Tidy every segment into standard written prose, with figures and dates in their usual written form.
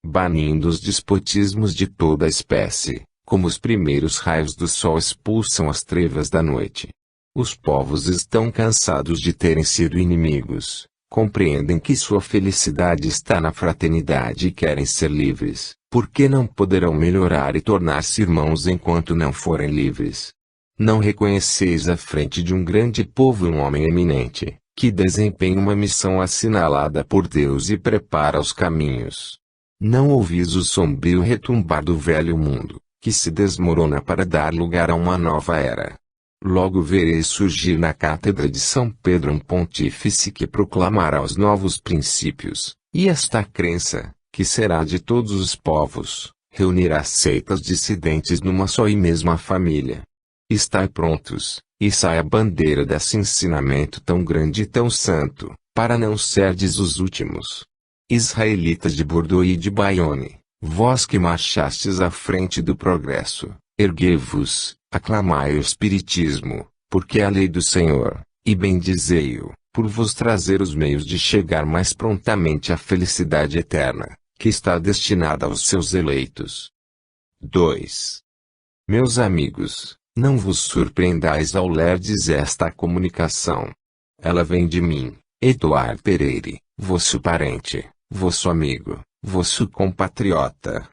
banindo os despotismos de toda a espécie, como os primeiros raios do sol expulsam as trevas da noite. Os povos estão cansados de terem sido inimigos, compreendem que sua felicidade está na fraternidade e querem ser livres, porque não poderão melhorar e tornar-se irmãos enquanto não forem livres. Não reconheceis à frente de um grande povo um homem eminente, que desempenha uma missão assinalada por Deus e prepara os caminhos. Não ouvis o sombrio retumbar do velho mundo, que se desmorona para dar lugar a uma nova era. Logo vereis surgir na cátedra de São Pedro um pontífice que proclamará os novos princípios, e esta crença, que será de todos os povos, reunirá seitas dissidentes numa só e mesma família. Estai prontos, e sai a bandeira desse ensinamento tão grande e tão santo, para não serdes os últimos. Israelitas de Bordeaux e de Bayonne, vós que marchastes à frente do progresso, erguei-vos, aclamai o Espiritismo, porque é a lei do Senhor, e bendizei-o, por vos trazer os meios de chegar mais prontamente à felicidade eterna, que está destinada aos seus eleitos. 2. Meus amigos, não vos surpreendais ao lerdes esta comunicação. Ela vem de mim, Eduardo Pereira, vosso parente, vosso amigo, vosso compatriota.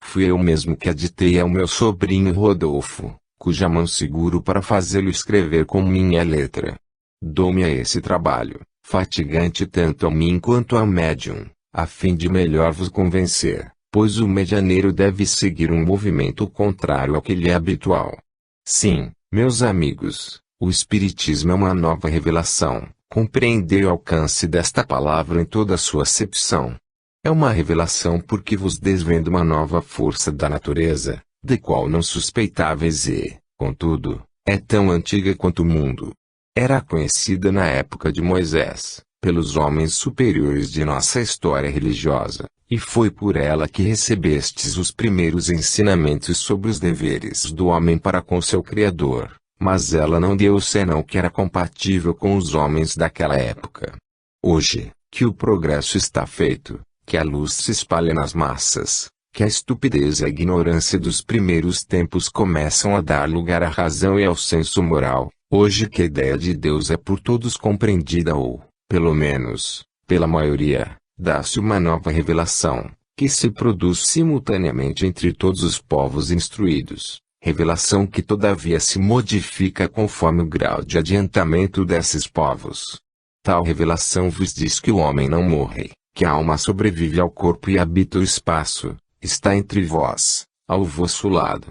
Fui eu mesmo que a ditei ao meu sobrinho Rodolfo, cuja mão seguro para fazê-lo escrever com minha letra. Dou-me a esse trabalho, fatigante tanto a mim quanto ao médium, a fim de melhor vos convencer, pois o medianeiro deve seguir um movimento contrário ao que lhe é habitual. Sim, meus amigos, o Espiritismo é uma nova revelação, compreendei o alcance desta palavra em toda a sua acepção. É uma revelação porque vos desvenda uma nova força da natureza, de qual não suspeitáveis e, contudo, é tão antiga quanto o mundo. Era conhecida na época de Moisés, pelos homens superiores de nossa história religiosa, e foi por ela que recebestes os primeiros ensinamentos sobre os deveres do homem para com seu Criador, mas ela não deu senão o que era compatível com os homens daquela época. Hoje, que o progresso está feito, que a luz se espalha nas massas, que a estupidez e a ignorância dos primeiros tempos começam a dar lugar à razão e ao senso moral, hoje que a ideia de Deus é por todos compreendida ou, pelo menos, pela maioria, dá-se uma nova revelação, que se produz simultaneamente entre todos os povos instruídos, revelação que todavia se modifica conforme o grau de adiantamento desses povos. Tal revelação vos diz que o homem não morre, que a alma sobrevive ao corpo e habita o espaço, está entre vós, ao vosso lado.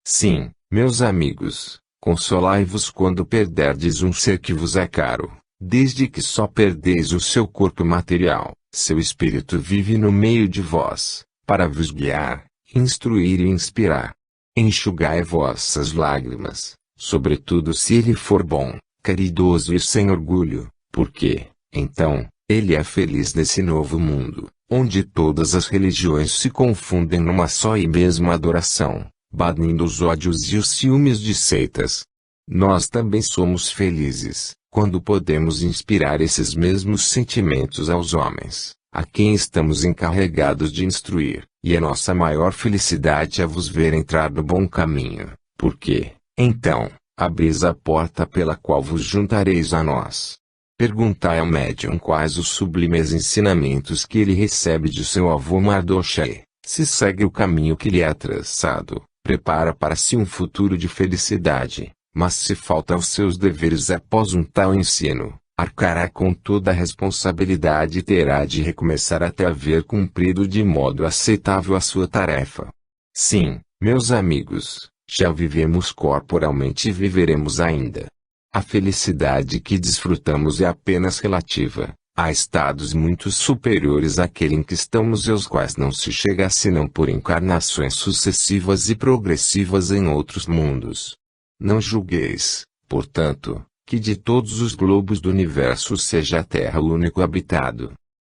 Sim, meus amigos, consolai-vos quando perderdes um ser que vos é caro, desde que só perdeis o seu corpo material, seu espírito vive no meio de vós, para vos guiar, instruir e inspirar. Enxugai vossas lágrimas, sobretudo se ele for bom, caridoso e sem orgulho, porque, então, ele é feliz nesse novo mundo, onde todas as religiões se confundem numa só e mesma adoração, banindo os ódios e os ciúmes de seitas. Nós também somos felizes, quando podemos inspirar esses mesmos sentimentos aos homens, a quem estamos encarregados de instruir, e a nossa maior felicidade é vos ver entrar no bom caminho, porque, então, abris a porta pela qual vos juntareis a nós. Perguntai ao médium quais os sublimes ensinamentos que ele recebe de seu avô Mardochai, se segue o caminho que lhe é traçado, prepara para si um futuro de felicidade, mas se falta aos seus deveres após um tal ensino, arcará com toda a responsabilidade e terá de recomeçar até haver cumprido de modo aceitável a sua tarefa. Sim, meus amigos, já vivemos corporalmente e viveremos ainda. A felicidade que desfrutamos é apenas relativa, há estados muito superiores àquele em que estamos e aos quais não se chega senão por encarnações sucessivas e progressivas em outros mundos. Não julgueis, portanto, que de todos os globos do universo seja a Terra o único habitado.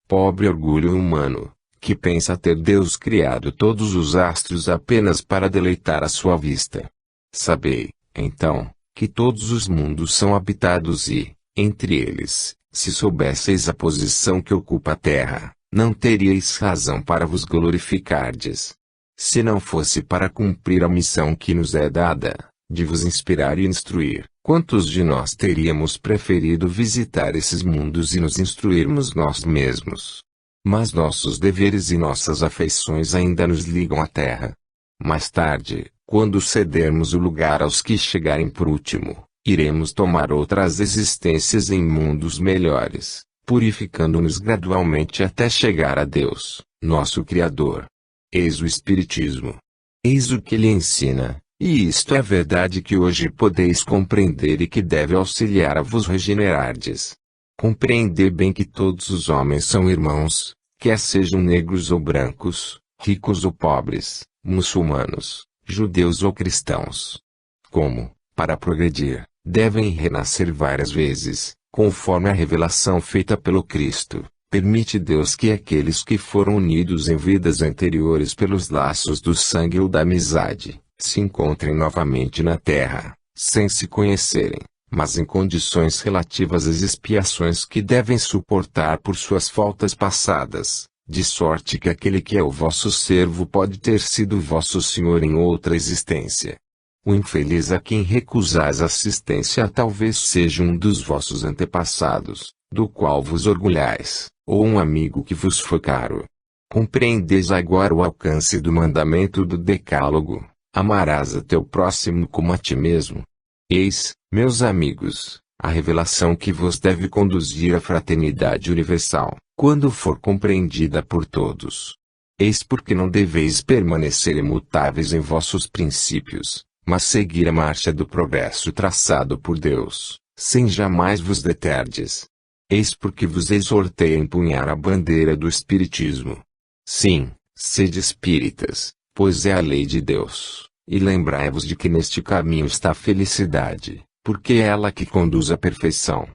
Pobre orgulho humano, que pensa ter Deus criado todos os astros apenas para deleitar a sua vista. Sabei, então, que todos os mundos são habitados e, entre eles, se soubesseis a posição que ocupa a Terra, não teríeis razão para vos glorificardes. Se não fosse para cumprir a missão que nos é dada, de vos inspirar e instruir, quantos de nós teríamos preferido visitar esses mundos e nos instruirmos nós mesmos? Mas nossos deveres e nossas afeições ainda nos ligam à terra. Mais tarde, quando cedermos o lugar aos que chegarem por último, iremos tomar outras existências em mundos melhores, purificando-nos gradualmente até chegar a Deus, nosso Criador. Eis o Espiritismo. Eis o que lhe ensina, e isto é a verdade que hoje podeis compreender e que deve auxiliar a vos regenerardes. Compreender bem que todos os homens são irmãos, quer sejam negros ou brancos, ricos ou pobres, muçulmanos, judeus ou cristãos. Como, para progredir, devem renascer várias vezes, conforme a revelação feita pelo Cristo. Permite Deus que aqueles que foram unidos em vidas anteriores pelos laços do sangue ou da amizade, se encontrem novamente na terra, sem se conhecerem, mas em condições relativas às expiações que devem suportar por suas faltas passadas, de sorte que aquele que é o vosso servo pode ter sido vosso senhor em outra existência. O infeliz a quem recusais assistência talvez seja um dos vossos antepassados, do qual vos orgulhais, ou um amigo que vos foi caro. Compreendeis agora o alcance do mandamento do Decálogo: amarás a teu próximo como a ti mesmo. Eis, meus amigos, a revelação que vos deve conduzir à fraternidade universal, quando for compreendida por todos. Eis porque não deveis permanecer imutáveis em vossos princípios, mas seguir a marcha do progresso traçado por Deus, sem jamais vos deterdes. Eis porque vos exortei a empunhar a bandeira do Espiritismo. Sim, sede espíritas, pois é a lei de Deus, e lembrai-vos de que neste caminho está a felicidade, porque é ela que conduz à perfeição.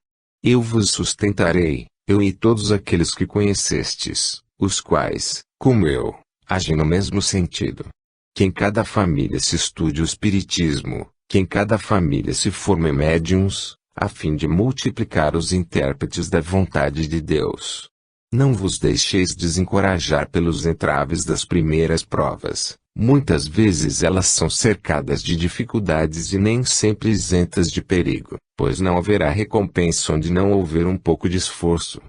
Eu vos sustentarei, eu e todos aqueles que conhecestes, os quais, como eu, agem no mesmo sentido. Que em cada família se estude o Espiritismo, que em cada família se formem médiuns, a fim de multiplicar os intérpretes da vontade de Deus. Não vos deixeis desencorajar pelos entraves das primeiras provas, muitas vezes elas são cercadas de dificuldades e nem sempre isentas de perigo, pois não haverá recompensa onde não houver um pouco de esforço.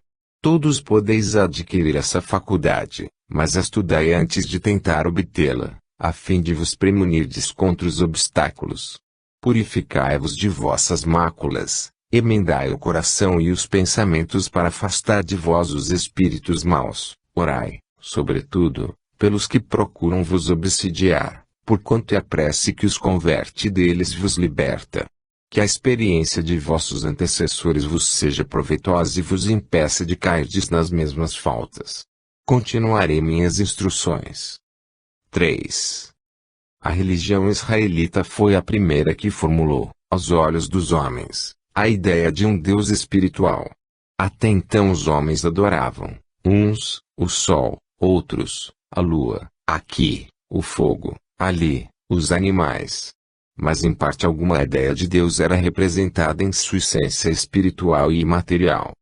Todos podeis adquirir essa faculdade, mas estudai antes de tentar obtê-la, a fim de vos premunirdes contra os obstáculos. Purificai-vos de vossas máculas, emendai o coração e os pensamentos para afastar de vós os espíritos maus. Orai, sobretudo, pelos que procuram vos obsidiar, porquanto é a prece que os converte deles vos liberta. Que a experiência de vossos antecessores vos seja proveitosa e vos impeça de cairdes nas mesmas faltas. Continuarei minhas instruções. 3. A religião israelita foi a primeira que formulou, aos olhos dos homens, a ideia de um Deus espiritual. Até então os homens adoravam, uns, o sol, outros, a lua, aqui, o fogo, ali, os animais. Mas em parte alguma ideia de Deus era representada em sua essência espiritual e imaterial.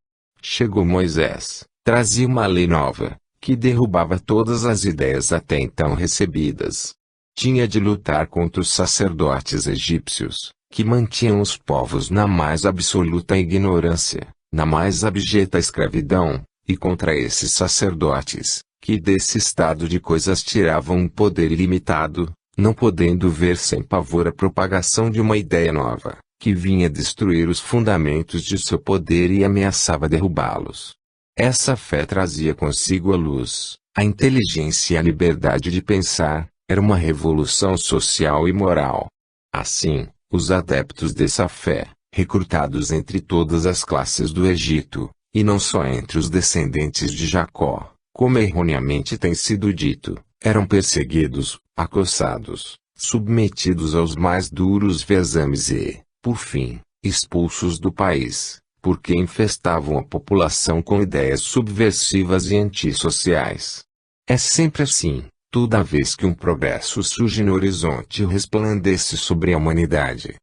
Chegou Moisés, trazia uma lei nova, que derrubava todas as ideias até então recebidas. Tinha de lutar contra os sacerdotes egípcios, que mantinham os povos na mais absoluta ignorância, na mais abjeta escravidão, e contra esses sacerdotes, que desse estado de coisas tiravam um poder ilimitado, não podendo ver sem pavor a propagação de uma ideia nova, que vinha destruir os fundamentos de seu poder e ameaçava derrubá-los. Essa fé trazia consigo a luz, a inteligência e a liberdade de pensar. Era uma revolução social e moral. Assim, os adeptos dessa fé, recrutados entre todas as classes do Egito, e não só entre os descendentes de Jacó, como erroneamente tem sido dito, eram perseguidos, acossados, submetidos aos mais duros vezames e, por fim, expulsos do país, porque infestavam a população com ideias subversivas e antissociais. É sempre assim. Toda vez que um progresso surge no horizonte e resplandece sobre a humanidade.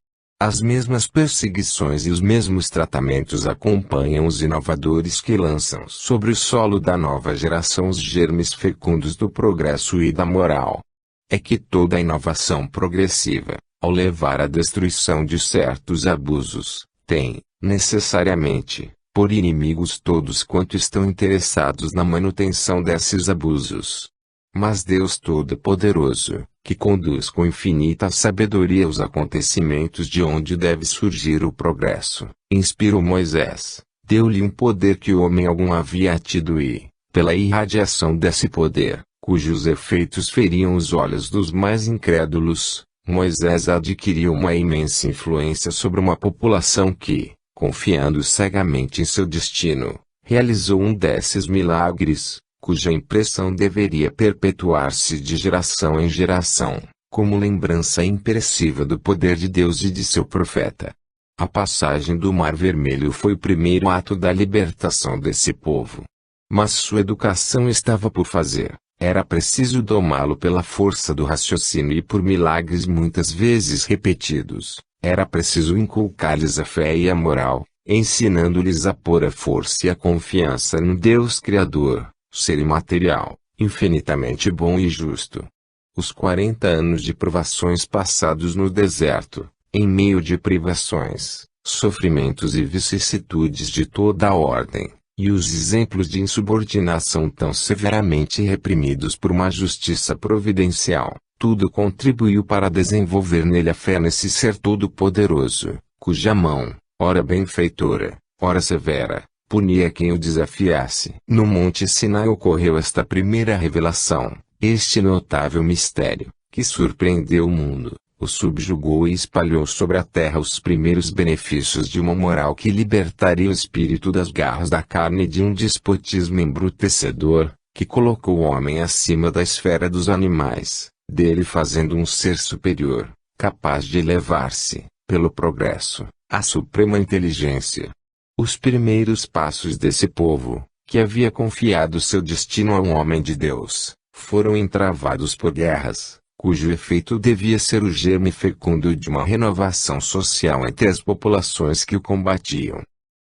As mesmas perseguições e os mesmos tratamentos acompanham os inovadores que lançam sobre o solo da nova geração os germes fecundos do progresso e da moral. É que toda inovação progressiva, ao levar à destruição de certos abusos, tem, necessariamente, por inimigos todos quanto estão interessados na manutenção desses abusos. Mas Deus Todo-Poderoso, que conduz com infinita sabedoria os acontecimentos de onde deve surgir o progresso, inspirou Moisés, deu-lhe um poder que o homem algum havia tido e, pela irradiação desse poder, cujos efeitos feriam os olhos dos mais incrédulos, Moisés adquiriu uma imensa influência sobre uma população que, confiando cegamente em seu destino, realizou um desses milagres, cuja impressão deveria perpetuar-se de geração em geração, como lembrança imperecível do poder de Deus e de seu profeta. A passagem do Mar Vermelho foi o primeiro ato da libertação desse povo. Mas sua educação estava por fazer. Era preciso domá-lo pela força do raciocínio e por milagres muitas vezes repetidos. Era preciso inculcar-lhes a fé e a moral, ensinando-lhes a pôr a força e a confiança no Deus Criador, ser imaterial, infinitamente bom e justo. Os 40 anos de provações passados no deserto, em meio de privações, sofrimentos e vicissitudes de toda a ordem, e os exemplos de insubordinação tão severamente reprimidos por uma justiça providencial, tudo contribuiu para desenvolver nele a fé nesse ser todo-poderoso, cuja mão, ora benfeitora, ora severa, punia quem o desafiasse. No Monte Sinai ocorreu esta primeira revelação, este notável mistério, que surpreendeu o mundo, o subjugou e espalhou sobre a terra os primeiros benefícios de uma moral que libertaria o espírito das garras da carne e de um despotismo embrutecedor, que colocou o homem acima da esfera dos animais, dele fazendo um ser superior, capaz de elevar-se, pelo progresso, à suprema inteligência. Os primeiros passos desse povo, que havia confiado seu destino a um homem de Deus, foram entravados por guerras, cujo efeito devia ser o germe fecundo de uma renovação social entre as populações que o combatiam.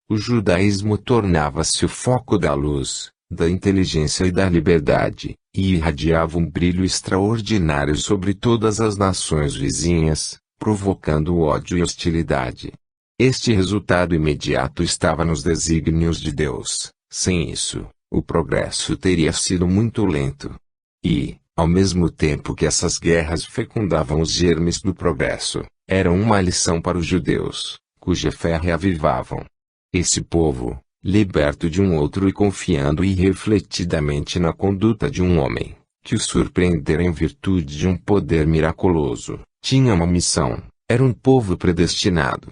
O judaísmo tornava-se o foco da luz, da inteligência e da liberdade, e irradiava um brilho extraordinário sobre todas as nações vizinhas, provocando ódio e hostilidade. Este resultado imediato estava nos desígnios de Deus. Sem isso, o progresso teria sido muito lento. E, ao mesmo tempo que essas guerras fecundavam os germes do progresso, eram uma lição para os judeus, cuja fé reavivavam. Esse povo, liberto de um outro e confiando irrefletidamente na conduta de um homem, que o surpreendera em virtude de um poder miraculoso, tinha uma missão, era um povo predestinado.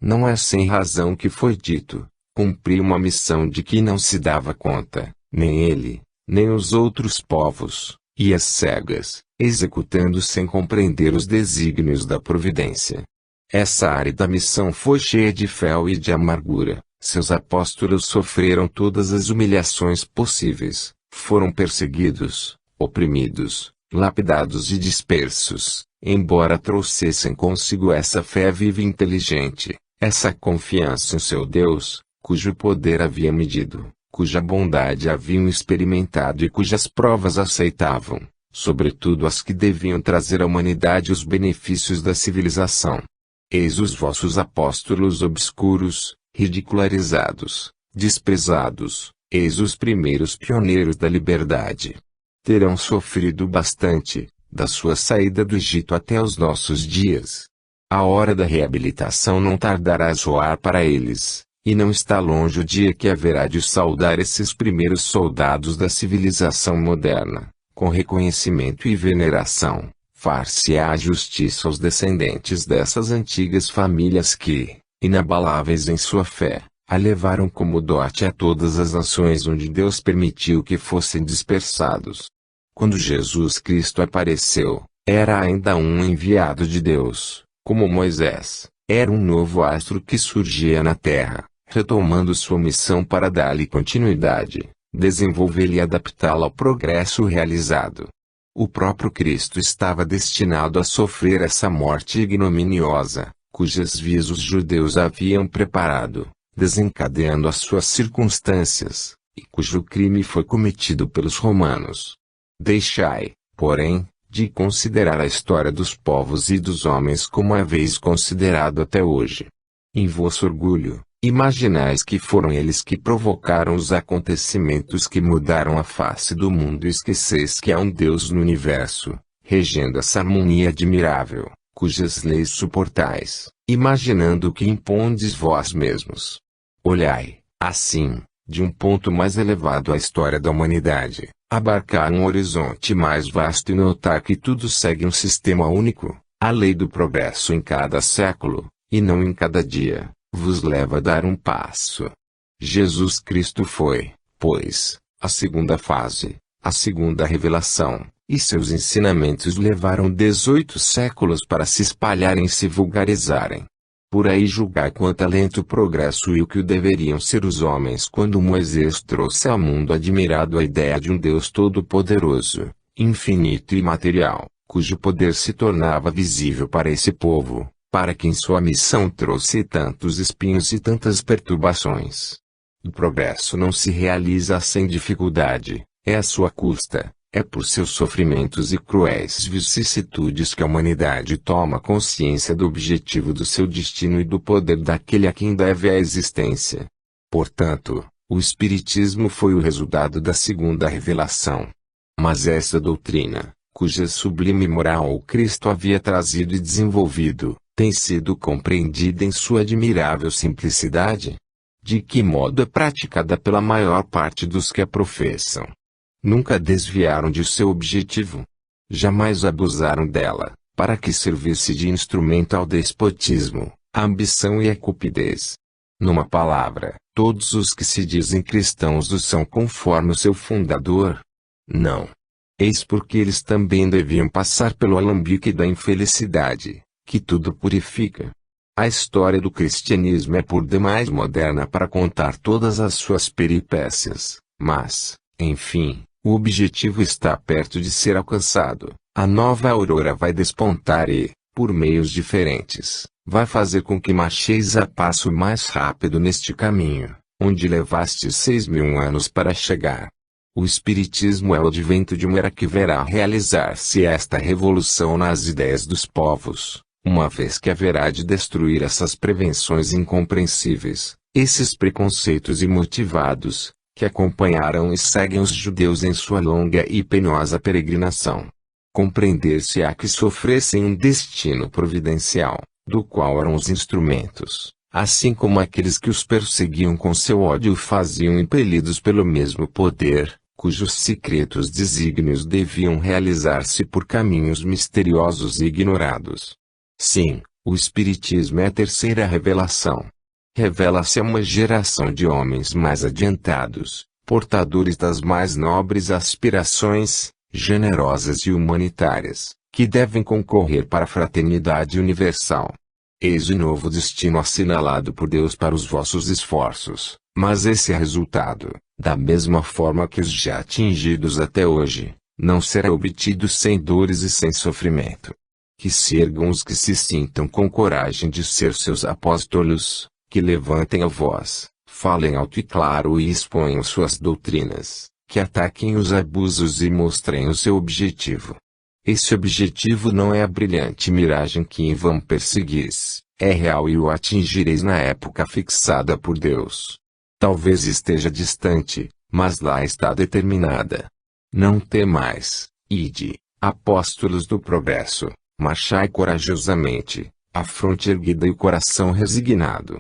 Não é sem razão que foi dito, cumprir uma missão de que não se dava conta, nem ele, nem os outros povos, e às cegas, executando sem compreender os desígnios da providência. Essa árida missão foi cheia de fel e de amargura, seus apóstolos sofreram todas as humilhações possíveis, foram perseguidos, oprimidos, lapidados e dispersos, embora trouxessem consigo essa fé viva e inteligente, essa confiança em seu Deus, cujo poder havia medido, cuja bondade haviam experimentado e cujas provas aceitavam, sobretudo as que deviam trazer à humanidade os benefícios da civilização. Eis os vossos apóstolos obscuros, ridicularizados, desprezados, eis os primeiros pioneiros da liberdade. Terão sofrido bastante, da sua saída do Egito até os nossos dias. A hora da reabilitação não tardará a soar para eles, e não está longe o dia que haverá de saudar esses primeiros soldados da civilização moderna, com reconhecimento e veneração. Far-se-á a justiça aos descendentes dessas antigas famílias que, inabaláveis em sua fé, a levaram como dote a todas as nações onde Deus permitiu que fossem dispersados. Quando Jesus Cristo apareceu, era ainda um enviado de Deus, como Moisés, era um novo astro que surgia na terra, retomando sua missão para dar-lhe continuidade, desenvolvê-la e adaptá-la ao progresso realizado. O próprio Cristo estava destinado a sofrer essa morte ignominiosa, cujas vias os judeus haviam preparado, desencadeando as suas circunstâncias, e cujo crime foi cometido pelos romanos. Deixai, porém, de considerar a história dos povos e dos homens como haveis considerado até hoje. Em vosso orgulho, imaginais que foram eles que provocaram os acontecimentos que mudaram a face do mundo e esqueceis que há um Deus no universo, regendo essa harmonia admirável, cujas leis suportais, imaginando o que impondes vós mesmos. Olhai, assim, de um ponto mais elevado à história da humanidade, abarcar um horizonte mais vasto e notar que tudo segue um sistema único, a lei do progresso em cada século, e não em cada dia, vos leva a dar um passo. Jesus Cristo foi, pois, a segunda fase, a segunda revelação, e seus ensinamentos levaram 18 séculos para se espalharem e se vulgarizarem. Por aí julgai quanto lento o progresso e o que deveriam ser os homens quando Moisés trouxe ao mundo admirado a ideia de um Deus todo-poderoso, infinito e material, cujo poder se tornava visível para esse povo, para quem sua missão trouxe tantos espinhos e tantas perturbações. O progresso não se realiza sem dificuldade, é à sua custa. É por seus sofrimentos e cruéis vicissitudes que a humanidade toma consciência do objetivo do seu destino e do poder daquele a quem deve a existência. Portanto, o Espiritismo foi o resultado da segunda revelação. Mas essa doutrina, cuja sublime moral o Cristo havia trazido e desenvolvido, tem sido compreendida em sua admirável simplicidade? De que modo é praticada pela maior parte dos que a professam? Nunca desviaram de seu objetivo. Jamais abusaram dela, para que servisse de instrumento ao despotismo, à ambição e à cupidez. Numa palavra, todos os que se dizem cristãos o são conforme o seu fundador? Não. Eis porque eles também deviam passar pelo alambique da infelicidade, que tudo purifica. A história do cristianismo é por demais moderna para contar todas as suas peripécias, mas, enfim, o objetivo está perto de ser alcançado. A nova aurora vai despontar e, por meios diferentes, vai fazer com que marcheis a passo mais rápido neste caminho, onde levastes 6.000 anos para chegar. O Espiritismo é o advento de uma era que verá realizar-se esta revolução nas ideias dos povos, uma vez que haverá de destruir essas prevenções incompreensíveis, esses preconceitos imotivados, que acompanharam e seguem os judeus em sua longa e penosa peregrinação. Compreender-se-á que sofressem um destino providencial, do qual eram os instrumentos, assim como aqueles que os perseguiam com seu ódio faziam impelidos pelo mesmo poder, cujos secretos desígnios deviam realizar-se por caminhos misteriosos e ignorados. Sim, o Espiritismo é a terceira revelação. Revela-se a uma geração de homens mais adiantados, portadores das mais nobres aspirações, generosas e humanitárias, que devem concorrer para a fraternidade universal. Eis o novo destino assinalado por Deus para os vossos esforços, mas esse resultado, da mesma forma que os já atingidos até hoje, não será obtido sem dores e sem sofrimento. Que se ergam os que se sintam com coragem de ser seus apóstolos, que levantem a voz, falem alto e claro e exponham suas doutrinas, que ataquem os abusos e mostrem o seu objetivo. Esse objetivo não é a brilhante miragem que em vão perseguis, é real e o atingireis na época fixada por Deus. Talvez esteja distante, mas lá está determinada. Não temais, ide, apóstolos do progresso, marchai corajosamente, a fronte erguida e o coração resignado.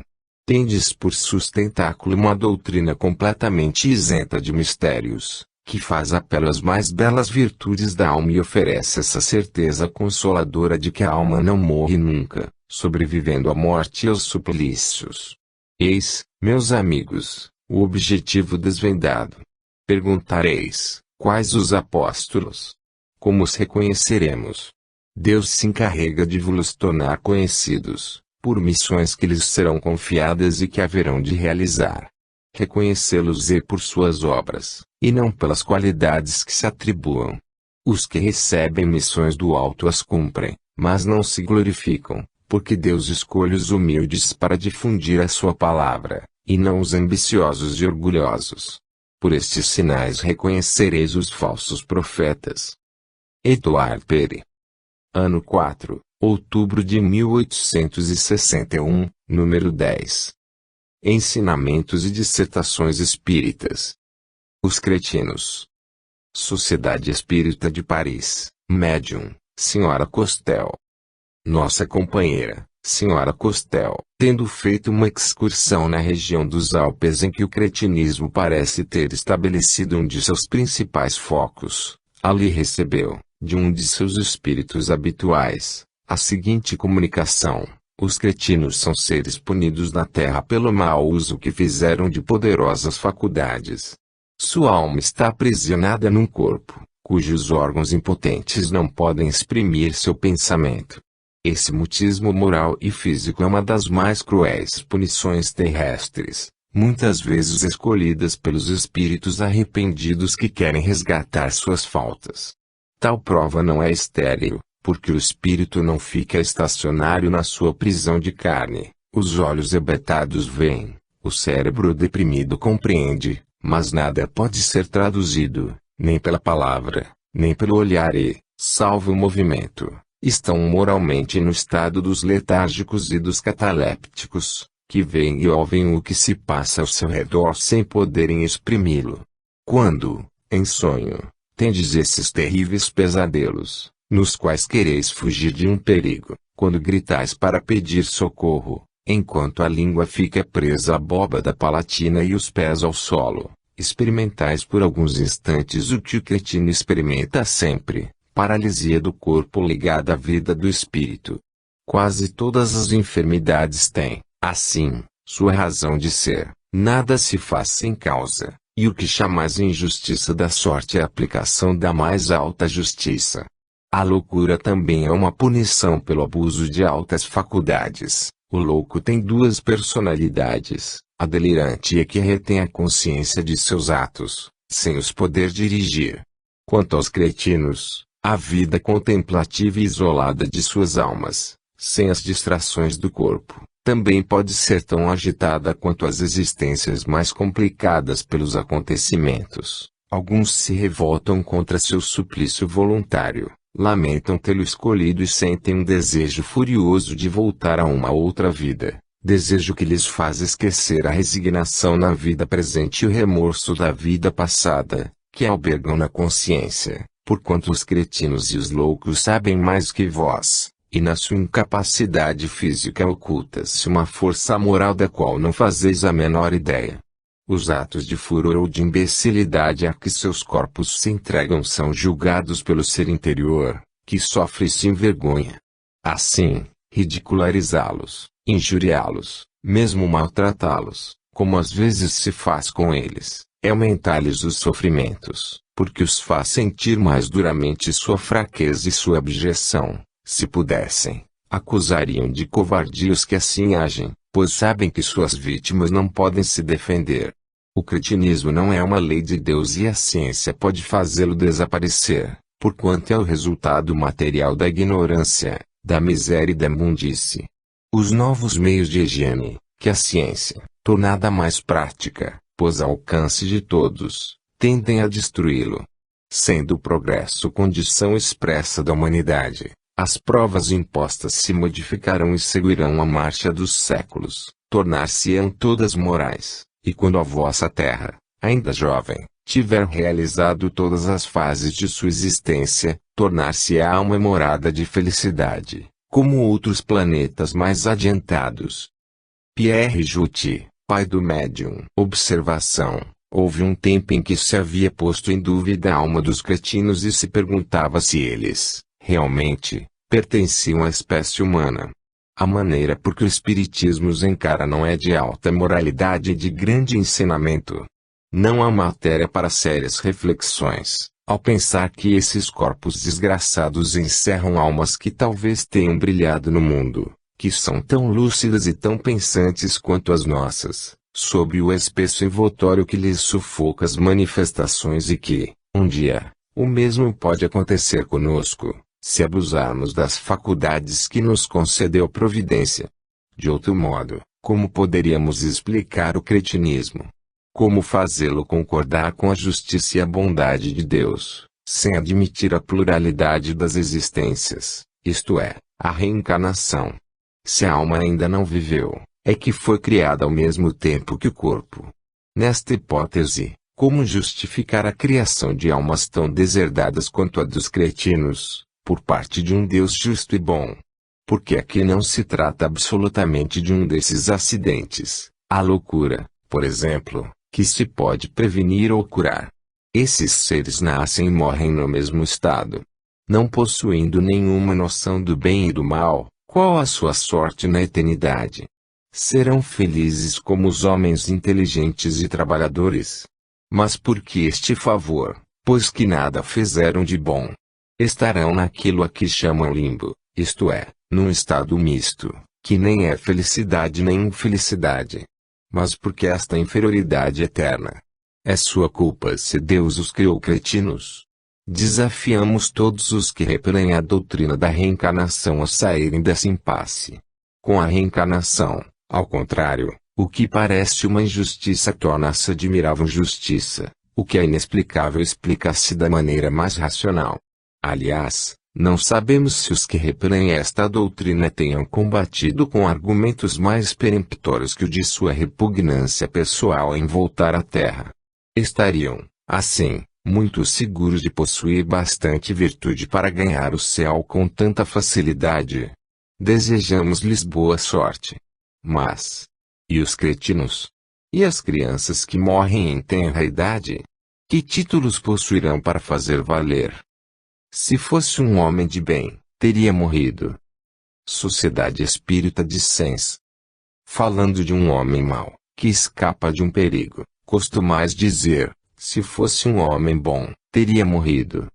Tendes por sustentáculo uma doutrina completamente isenta de mistérios, que faz apelo às mais belas virtudes da alma e oferece essa certeza consoladora de que a alma não morre nunca, sobrevivendo à morte e aos suplícios. Eis, meus amigos, o objetivo desvendado. Perguntareis, quais os apóstolos? Como os reconheceremos? Deus se encarrega de vos tornar conhecidos, por missões que lhes serão confiadas e que haverão de realizar. Reconhecê-los-ei por suas obras, e não pelas qualidades que se atribuam. Os que recebem missões do alto as cumprem, mas não se glorificam, porque Deus escolhe os humildes para difundir a sua palavra, e não os ambiciosos e orgulhosos. Por estes sinais reconhecereis os falsos profetas. Edouard Perry. Ano 4, outubro de 1861, número 10. Ensinamentos e dissertações espíritas. Os cretinos. Sociedade Espírita de Paris, médium, Sra. Costel. Nossa companheira, Sra. Costel, tendo feito uma excursão na região dos Alpes em que o cretinismo parece ter estabelecido um de seus principais focos, ali recebeu, de um de seus espíritos habituais, a seguinte comunicação: os cretinos são seres punidos na terra pelo mau uso que fizeram de poderosas faculdades. Sua alma está aprisionada num corpo, cujos órgãos impotentes não podem exprimir seu pensamento. Esse mutismo moral e físico é uma das mais cruéis punições terrestres, muitas vezes escolhidas pelos espíritos arrependidos que querem resgatar suas faltas. Tal prova não é estéril, porque o espírito não fica estacionário na sua prisão de carne, os olhos hebetados veem, o cérebro deprimido compreende, mas nada pode ser traduzido, nem pela palavra, nem pelo olhar e, salvo o movimento, estão moralmente no estado dos letárgicos e dos catalépticos, que veem e ouvem o que se passa ao seu redor sem poderem exprimi-lo. Quando, em sonho, tendes esses terríveis pesadelos, nos quais quereis fugir de um perigo, quando gritais para pedir socorro, enquanto a língua fica presa à bóveda palatina e os pés ao solo, experimentais por alguns instantes o que o cretino experimenta sempre: paralisia do corpo ligada à vida do espírito. Quase todas as enfermidades têm, assim, sua razão de ser. Nada se faz sem causa, e o que chamais injustiça da sorte é a aplicação da mais alta justiça. A loucura também é uma punição pelo abuso de altas faculdades. O louco tem duas personalidades: a delirante é que retém a consciência de seus atos, sem os poder dirigir. Quanto aos cretinos, a vida contemplativa e isolada de suas almas, sem as distrações do corpo, também pode ser tão agitada quanto as existências mais complicadas pelos acontecimentos. Alguns se revoltam contra seu suplício voluntário, lamentam tê-lo escolhido e sentem um desejo furioso de voltar a uma outra vida, desejo que lhes faz esquecer a resignação na vida presente e o remorso da vida passada, que albergam na consciência, porquanto os cretinos e os loucos sabem mais que vós, e na sua incapacidade física oculta-se uma força moral da qual não fazeis a menor ideia. Os atos de furor ou de imbecilidade a que seus corpos se entregam são julgados pelo ser interior, que sofre e se envergonha. Assim, ridicularizá-los, injuriá-los, mesmo maltratá-los, como às vezes se faz com eles, é aumentar-lhes os sofrimentos, porque os faz sentir mais duramente sua fraqueza e sua abjeção. Se pudessem, acusariam de covardia os que assim agem, pois sabem que suas vítimas não podem se defender. O cretinismo não é uma lei de Deus e a ciência pode fazê-lo desaparecer, porquanto é o resultado material da ignorância, da miséria e da imundície. Os novos meios de higiene, que a ciência, tornada mais prática, pôs ao alcance de todos, tendem a destruí-lo. Sendo o progresso condição expressa da humanidade, as provas impostas se modificarão e seguirão a marcha dos séculos, tornar-se-ão todas morais, e quando a vossa terra, ainda jovem, tiver realizado todas as fases de sua existência, tornar-se-á uma morada de felicidade, como outros planetas mais adiantados. Pierre Jutti, pai do médium. Observação: houve um tempo em que se havia posto em dúvida a alma dos cretinos e se perguntava se eles, realmente, pertenciam à espécie humana. A maneira por que o espiritismo os encara não é de alta moralidade e de grande ensinamento. Não há matéria para sérias reflexões, ao pensar que esses corpos desgraçados encerram almas que talvez tenham brilhado no mundo, que são tão lúcidas e tão pensantes quanto as nossas, sobre o espesso envoltório que lhes sufoca as manifestações e que, um dia, o mesmo pode acontecer conosco. se abusarmos das faculdades que nos concedeu a providência. De outro modo, como poderíamos explicar o cretinismo? Como fazê-lo concordar com a justiça e a bondade de Deus, sem admitir a pluralidade das existências, isto é, a reencarnação? Se a alma ainda não viveu, é que foi criada ao mesmo tempo que o corpo. Nesta hipótese, como justificar a criação de almas tão deserdadas quanto a dos cretinos, por parte de um Deus justo e bom? Porque aqui não se trata absolutamente de um desses acidentes, a loucura, por exemplo, que se pode prevenir ou curar. Esses seres nascem e morrem no mesmo estado. Não possuindo nenhuma noção do bem e do mal, qual a sua sorte na eternidade? Serão felizes como os homens inteligentes e trabalhadores. Mas por que este favor, pois que nada fizeram de bom? Estarão naquilo a que chamam limbo, isto é, num estado misto, que nem é felicidade nem infelicidade. Mas por que esta inferioridade eterna? É sua culpa se Deus os criou cretinos? Desafiamos todos os que repelem a doutrina da reencarnação a saírem desse impasse. Com a reencarnação, ao contrário, o que parece uma injustiça torna-se admirável justiça, o que é inexplicável explica-se da maneira mais racional. Aliás, não sabemos se os que repelem esta doutrina tenham combatido com argumentos mais peremptórios que o de sua repugnância pessoal em voltar à Terra. Estariam, assim, muito seguros de possuir bastante virtude para ganhar o céu com tanta facilidade. Desejamos-lhes boa sorte. Mas, e os cretinos? E as crianças que morrem em tenra idade? Que títulos possuirão para fazer valer? Se fosse um homem de bem, teria morrido. Sociedade Espírita de Sens. Falando de um homem mau, que escapa de um perigo, costumais dizer, se fosse um homem bom, teria morrido.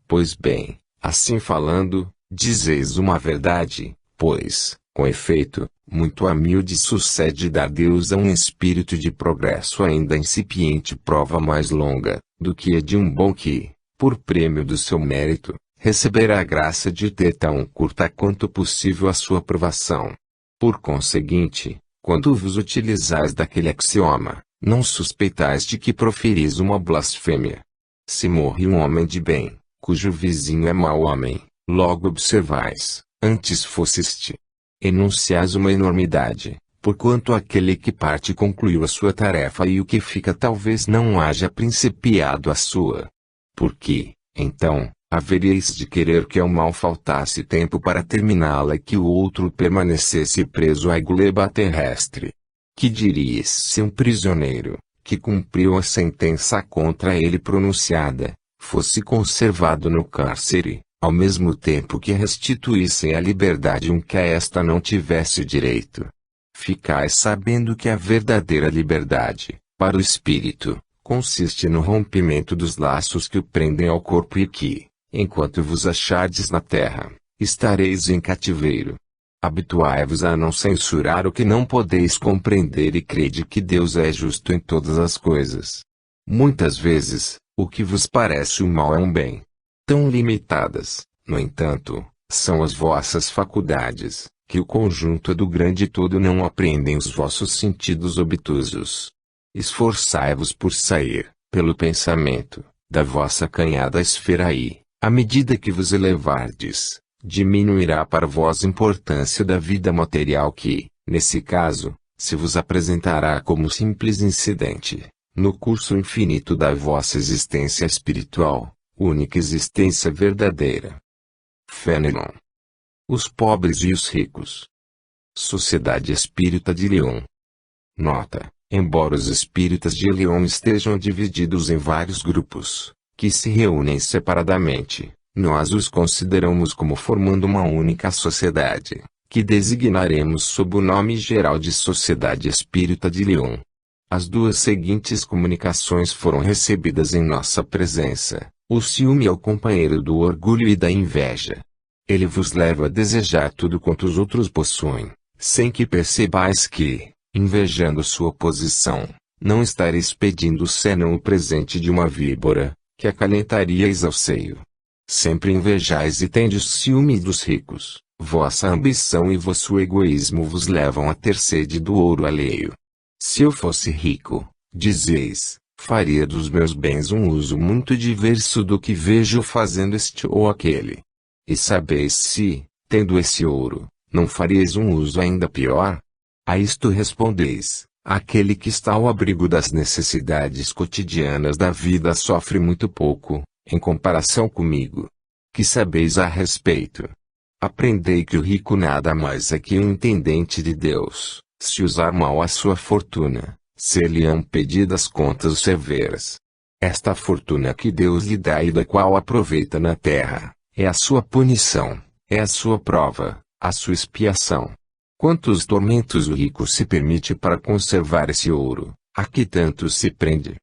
Pois bem, assim falando, dizeis uma verdade, pois, com efeito, muito humilde sucede dar Deus a um espírito de progresso ainda incipiente prova mais longa, do que a de um bom que, por prêmio do seu mérito, receberá a graça de ter tão curta quanto possível a sua provação. Por conseguinte, quando vos utilizais daquele axioma, não suspeitais de que proferis uma blasfêmia. Se morre um homem de bem, cujo vizinho é mau homem, logo observais, antes fosseste. Enunciais uma enormidade, porquanto aquele que parte concluiu a sua tarefa e o que fica talvez não haja principiado a sua. Porque, então, haveríeis de querer que ao mal faltasse tempo para terminá-la e que o outro permanecesse preso à gleba terrestre. Que diríeis se um prisioneiro, que cumpriu a sentença contra ele pronunciada, fosse conservado no cárcere, ao mesmo tempo que restituíssem a liberdade um que a esta não tivesse direito? Ficais sabendo que a verdadeira liberdade, para o espírito, consiste no rompimento dos laços que o prendem ao corpo e que, enquanto vos achardes na terra, estareis em cativeiro. Habituai-vos a não censurar o que não podeis compreender e crede que Deus é justo em todas as coisas. Muitas vezes, o que vos parece o mal é um bem. Tão limitadas, no entanto, são as vossas faculdades, que o conjunto do grande todo não apreendem os vossos sentidos obtusos. Esforçai-vos por sair, pelo pensamento, da vossa canhada esfera aí, à medida que vos elevardes, diminuirá para vós a importância da vida material que, nesse caso, se vos apresentará como simples incidente, no curso infinito da vossa existência espiritual, única existência verdadeira. Fénelon. Os pobres e os ricos. Sociedade Espírita de Lyon. Nota: embora os espíritas de Lyon estejam divididos em vários grupos, que se reúnem separadamente, nós os consideramos como formando uma única sociedade, que designaremos sob o nome geral de Sociedade Espírita de Lyon. As duas seguintes comunicações foram recebidas em nossa presença. O ciúme é o companheiro do orgulho e da inveja. Ele vos leva a desejar tudo quanto os outros possuem, sem que percebais que, invejando sua posição, não estareis pedindo senão o presente de uma víbora, que acalentaríeis ao seio. Sempre invejais e tendes ciúme dos ricos. Vossa ambição e vosso egoísmo vos levam a ter sede do ouro alheio. Se eu fosse rico, dizeis, faria dos meus bens um uso muito diverso do que vejo fazendo este ou aquele. E sabeis se, tendo esse ouro, não faríeis um uso ainda pior? A isto respondeis, aquele que está ao abrigo das necessidades cotidianas da vida sofre muito pouco, em comparação comigo. Que sabeis a respeito? Aprendei que o rico nada mais é que um intendente de Deus. Se usar mal a sua fortuna, ser-lhe-ão pedidas contas severas. Esta fortuna que Deus lhe dá e da qual aproveita na terra, é a sua punição, é a sua prova, a sua expiação. Quantos tormentos o rico se permite para conservar esse ouro, a que tanto se prende?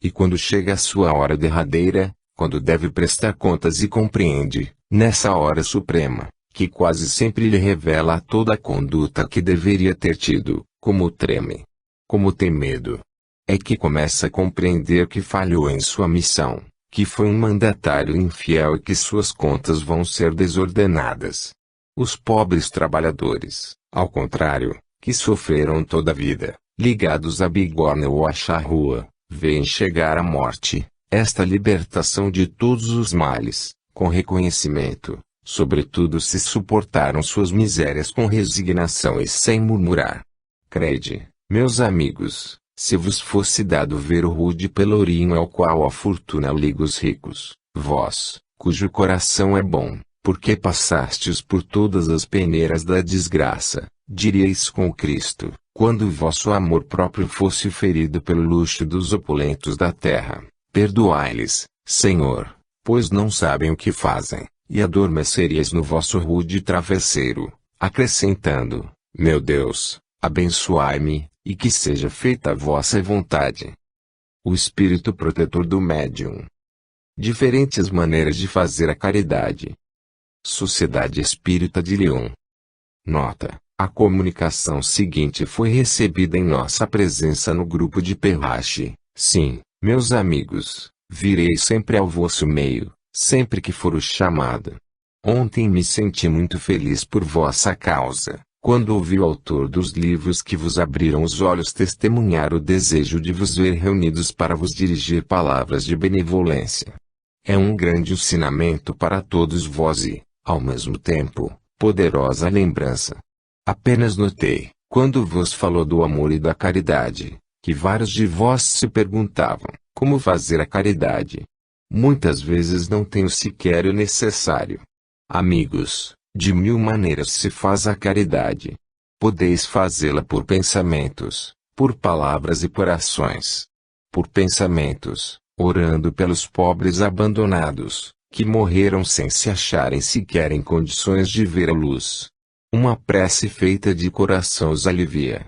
E quando chega a sua hora derradeira, quando deve prestar contas e compreende, nessa hora suprema, que quase sempre lhe revela toda a conduta que deveria ter tido, como treme, como tem medo. É que começa a compreender que falhou em sua missão, que foi um mandatário infiel e que suas contas vão ser desordenadas. Os pobres trabalhadores, ao contrário, que sofreram toda a vida, ligados à bigorna ou à charrua, veem chegar a morte, esta libertação de todos os males, com reconhecimento. Sobretudo se suportaram suas misérias com resignação e sem murmurar. Crede, meus amigos, se vos fosse dado ver o rude pelourinho ao qual a fortuna liga os ricos, vós, cujo coração é bom, porque passastes por todas as peneiras da desgraça, diríeis com Cristo, quando o vosso amor próprio fosse ferido pelo luxo dos opulentos da terra, perdoai-lhes, Senhor, pois não sabem o que fazem. E adormeceríeis no vosso rude travesseiro, acrescentando, meu Deus, abençoai-me, e que seja feita a vossa vontade. O espírito protetor do médium. Diferentes maneiras de fazer a caridade. Sociedade Espírita de Lyon. Nota: a comunicação seguinte foi recebida em nossa presença no grupo de Perrache. Sim, meus amigos, virei sempre ao vosso meio. Sempre que for o chamado. Ontem me senti muito feliz por vossa causa, quando ouvi o autor dos livros que vos abriram os olhos testemunhar o desejo de vos ver reunidos para vos dirigir palavras de benevolência. É um grande ensinamento para todos vós e, ao mesmo tempo, poderosa lembrança. Apenas notei, quando vos falou do amor e da caridade, que vários de vós se perguntavam, como fazer a caridade? Muitas vezes não tenho sequer o necessário. Amigos, de 1000 maneiras se faz a caridade. Podeis fazê-la por pensamentos, por palavras e por ações. Por pensamentos, orando pelos pobres abandonados, que morreram sem se acharem sequer em condições de ver a luz. Uma prece feita de coração os alivia.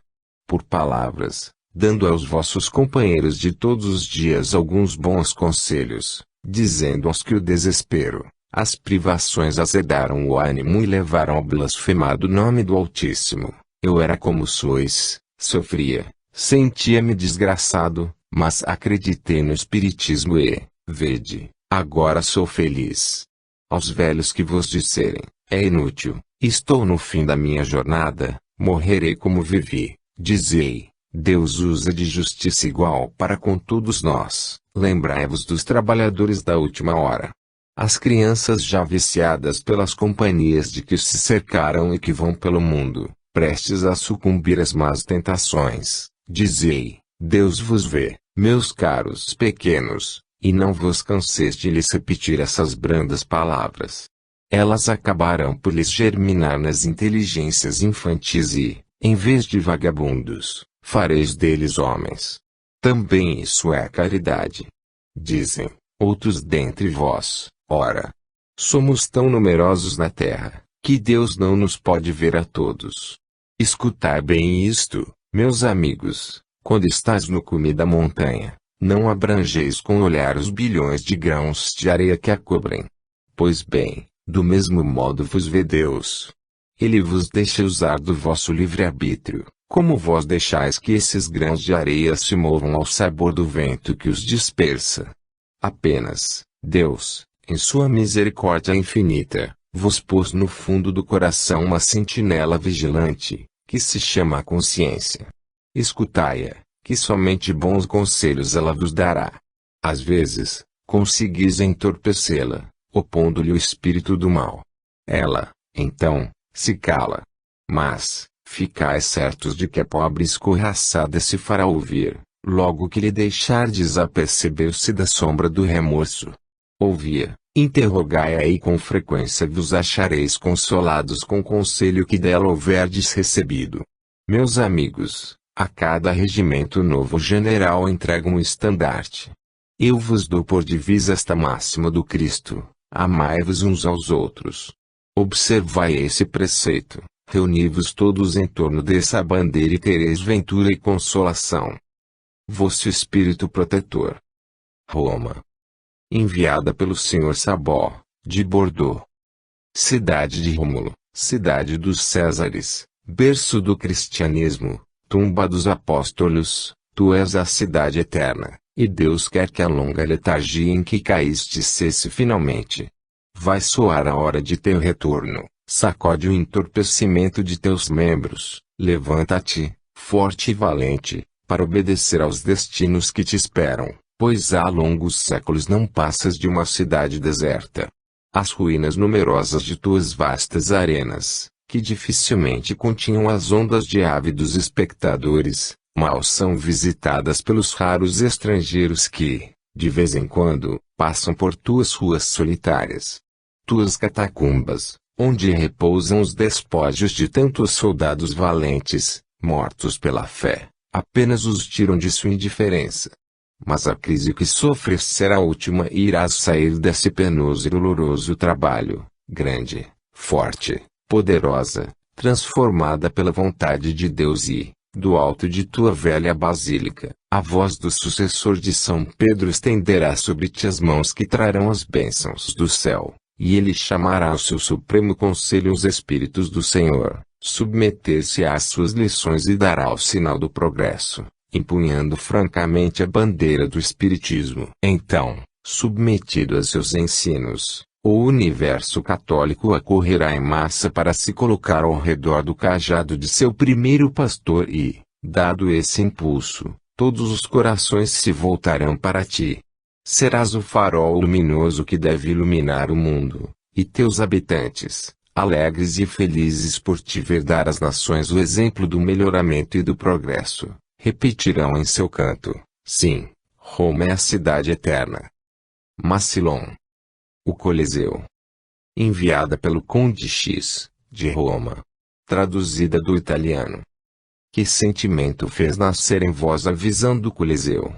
Por palavras, dando aos vossos companheiros de todos os dias alguns bons conselhos, dizendo-aos que o desespero, as privações azedaram o ânimo e levaram ao blasfemado nome do Altíssimo. Eu era como sois, sofria, sentia-me desgraçado, mas acreditei no Espiritismo e, vede, agora sou feliz. Aos velhos que vos disserem, é inútil, estou no fim da minha jornada, morrerei como vivi, dizei, Deus usa de justiça igual para com todos nós. Lembrai-vos dos trabalhadores da última hora. As crianças já viciadas pelas companhias de que se cercaram e que vão pelo mundo, prestes a sucumbir às más tentações. Dizei, Deus vos vê, meus caros pequenos, e não vos canseis de lhes repetir essas brandas palavras. Elas acabarão por lhes germinar nas inteligências infantis e, em vez de vagabundos, fareis deles homens. Também isso é caridade. Dizem, outros dentre vós, ora, somos tão numerosos na terra, que Deus não nos pode ver a todos. Escutai bem isto, meus amigos, quando estáis no cume da montanha, não abrangeis com olhar os bilhões de grãos de areia que a cobrem. Pois bem, do mesmo modo vos vê Deus. Ele vos deixa usar do vosso livre-arbítrio, como vós deixais que esses grãos de areia se movam ao sabor do vento que os dispersa. Apenas, Deus, em sua misericórdia infinita, vos pôs no fundo do coração uma sentinela vigilante, que se chama a consciência. Escutai-a, que somente bons conselhos ela vos dará. Às vezes, conseguis entorpecê-la, opondo-lhe o espírito do mal. Ela, então, se cala. Mas, ficai certos de que a pobre escorraçada se fará ouvir, logo que lhe deixardes aperceber-se da sombra do remorso. Ouvi-a, interrogai-a e com frequência vos achareis consolados com o conselho que dela houverdes recebido. Meus amigos, a cada regimento novo general entrega um estandarte. Eu vos dou por divisa esta máxima do Cristo: amai-vos uns aos outros. Observai esse preceito, reuni-vos todos em torno dessa bandeira e tereis ventura e consolação. Vosso Espírito Protetor. Roma. Enviada pelo Sr. Sabó, de Bordeaux. Cidade de Rômulo, cidade dos Césares, berço do cristianismo, tumba dos apóstolos, tu és a cidade eterna, e Deus quer que a longa letargia em que caíste cesse finalmente. Vai soar a hora de teu retorno, sacode o entorpecimento de teus membros, levanta-te, forte e valente, para obedecer aos destinos que te esperam, pois há longos séculos não passas de uma cidade deserta. As ruínas numerosas de tuas vastas arenas, que dificilmente continham as ondas de ávidos espectadores, mal são visitadas pelos raros estrangeiros que, de vez em quando, passam por tuas ruas solitárias. Tuas catacumbas, onde repousam os despojos de tantos soldados valentes, mortos pela fé, apenas os tiram de sua indiferença. Mas a crise que sofres será a última e irás sair desse penoso e doloroso trabalho, grande, forte, poderosa, transformada pela vontade de Deus e, do alto de tua velha basílica, a voz do sucessor de São Pedro estenderá sobre ti as mãos que trarão as bênçãos do céu, e ele chamará ao seu supremo conselho os Espíritos do Senhor, submeter-se às suas lições e dará o sinal do progresso, empunhando francamente a bandeira do Espiritismo. Então, submetido a seus ensinos, o universo católico acorrerá em massa para se colocar ao redor do cajado de seu primeiro pastor e, dado esse impulso, todos os corações se voltarão para ti. Serás o farol luminoso que deve iluminar o mundo, e teus habitantes, alegres e felizes por te ver dar às nações o exemplo do melhoramento e do progresso, repetirão em seu canto: sim, Roma é a cidade eterna. Massillon. O Coliseu. Enviada pelo Conde X, de Roma. Traduzida do italiano. Que sentimento fez nascer em vós a visão do Coliseu?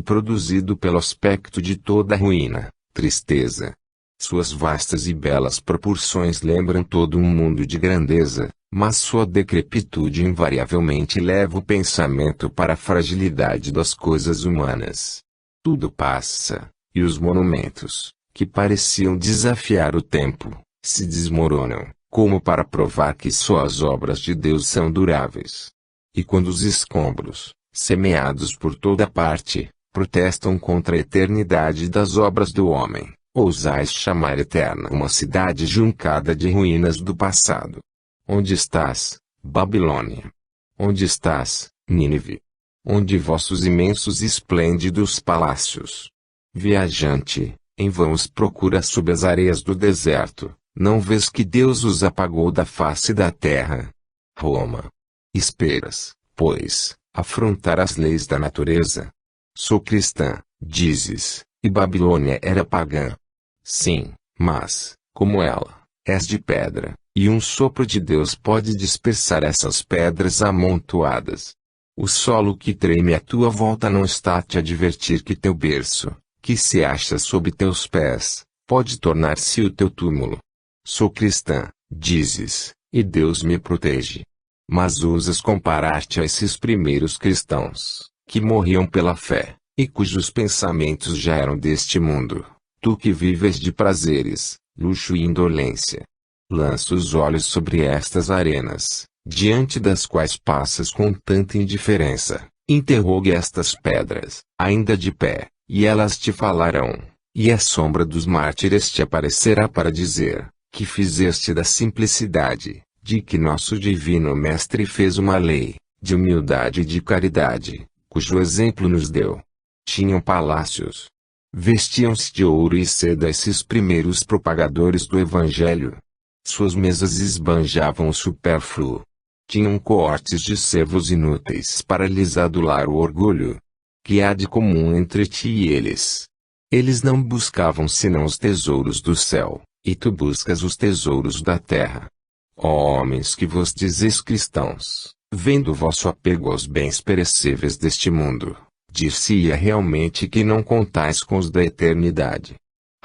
Produzido pelo aspecto de toda a ruína, tristeza. Suas vastas e belas proporções lembram todo um mundo de grandeza, mas sua decrepitude invariavelmente leva o pensamento para a fragilidade das coisas humanas. Tudo passa, e os monumentos, que pareciam desafiar o tempo, se desmoronam, como para provar que só as obras de Deus são duráveis. E quando os escombros, semeados por toda parte, protestam contra a eternidade das obras do homem, ousais chamar eterna uma cidade juncada de ruínas do passado. Onde estás, Babilônia? Onde estás, Nínive? Onde vossos imensos e esplêndidos palácios? Viajante, em vão os procura sob as areias do deserto, não vês que Deus os apagou da face da terra? Roma. Esperas, pois, afrontar as leis da natureza? Sou cristã, dizes, e Babilônia era pagã. Sim, mas, como ela, és de pedra, e um sopro de Deus pode dispersar essas pedras amontoadas. O solo que treme à tua volta não está a te advertir que teu berço, que se acha sob teus pés, pode tornar-se o teu túmulo. Sou cristã, dizes, e Deus me protege. Mas ousas comparar-te a esses primeiros cristãos, que morriam pela fé, e cujos pensamentos já eram deste mundo. Tu que vives de prazeres, luxo e indolência. Lança os olhos sobre estas arenas, diante das quais passas com tanta indiferença. Interrogue estas pedras, ainda de pé, e elas te falarão. E a sombra dos mártires te aparecerá para dizer, que fizeste da simplicidade, de que nosso divino mestre fez uma lei, de humildade e de caridade, cujo exemplo nos deu. Tinham palácios. Vestiam-se de ouro e seda esses primeiros propagadores do Evangelho. Suas mesas esbanjavam o supérfluo. Tinham coortes de servos inúteis para lhes adular o orgulho. Que há de comum entre ti e eles? Eles não buscavam senão os tesouros do céu, e tu buscas os tesouros da terra. Ó homens que vos dizeis cristãos, vendo vosso apego aos bens perecíveis deste mundo, dir-se-ia realmente que não contais com os da eternidade.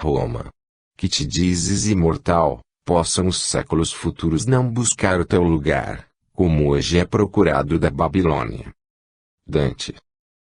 Roma, que te dizes imortal, possam os séculos futuros não buscar o teu lugar, como hoje é procurado da Babilônia. Dante.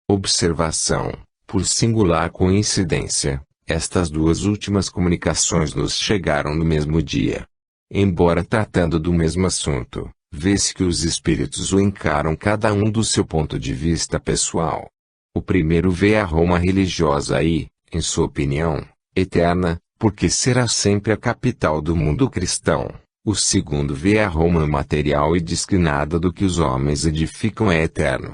Observação: por singular coincidência, estas duas últimas comunicações nos chegaram no mesmo dia. Embora tratando do mesmo assunto, vê-se que os espíritos o encaram cada um do seu ponto de vista pessoal. O primeiro vê a Roma religiosa e, em sua opinião, eterna, porque será sempre a capital do mundo cristão. O segundo vê a Roma material e diz que nada do que os homens edificam é eterno.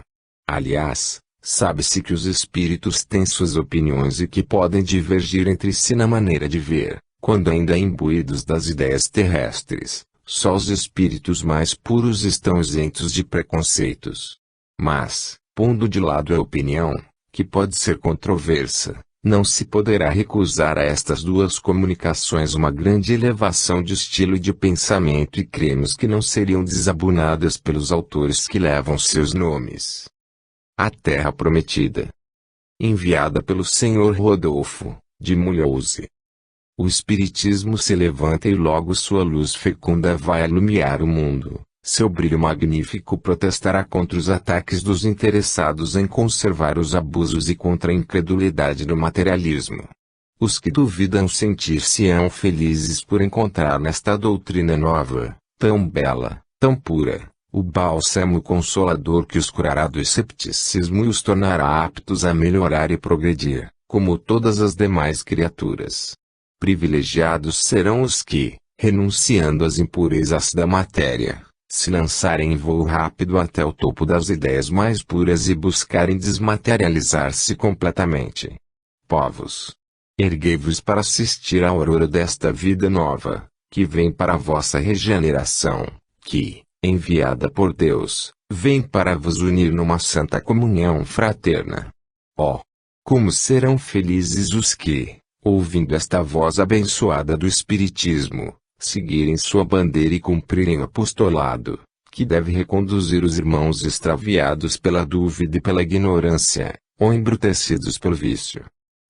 Aliás, sabe-se que os espíritos têm suas opiniões e que podem divergir entre si na maneira de ver, quando ainda imbuídos das ideias terrestres. Só os espíritos mais puros estão isentos de preconceitos. Mas, pondo de lado a opinião, que pode ser controversa, não se poderá recusar a estas duas comunicações uma grande elevação de estilo e de pensamento, e cremos que não seriam desabonadas pelos autores que levam seus nomes. A Terra Prometida. Enviada pelo Sr. Rodolfo, de Mulhouse. O Espiritismo se levanta e logo sua luz fecunda vai iluminar o mundo. Seu brilho magnífico protestará contra os ataques dos interessados em conservar os abusos e contra a incredulidade do materialismo. Os que duvidam sentir-se-ão felizes por encontrar nesta doutrina nova, tão bela, tão pura, o bálsamo consolador que os curará do escepticismo e os tornará aptos a melhorar e progredir, como todas as demais criaturas. Privilegiados serão os que, renunciando às impurezas da matéria, se lançarem em voo rápido até o topo das ideias mais puras e buscarem desmaterializar-se completamente. Povos, erguei-vos para assistir à aurora desta vida nova, que vem para a vossa regeneração, que, enviada por Deus, vem para vos unir numa santa comunhão fraterna. Oh, como serão felizes os que, ouvindo esta voz abençoada do Espiritismo, seguirem sua bandeira e cumprirem o apostolado, que deve reconduzir os irmãos extraviados pela dúvida e pela ignorância, ou embrutecidos pelo vício.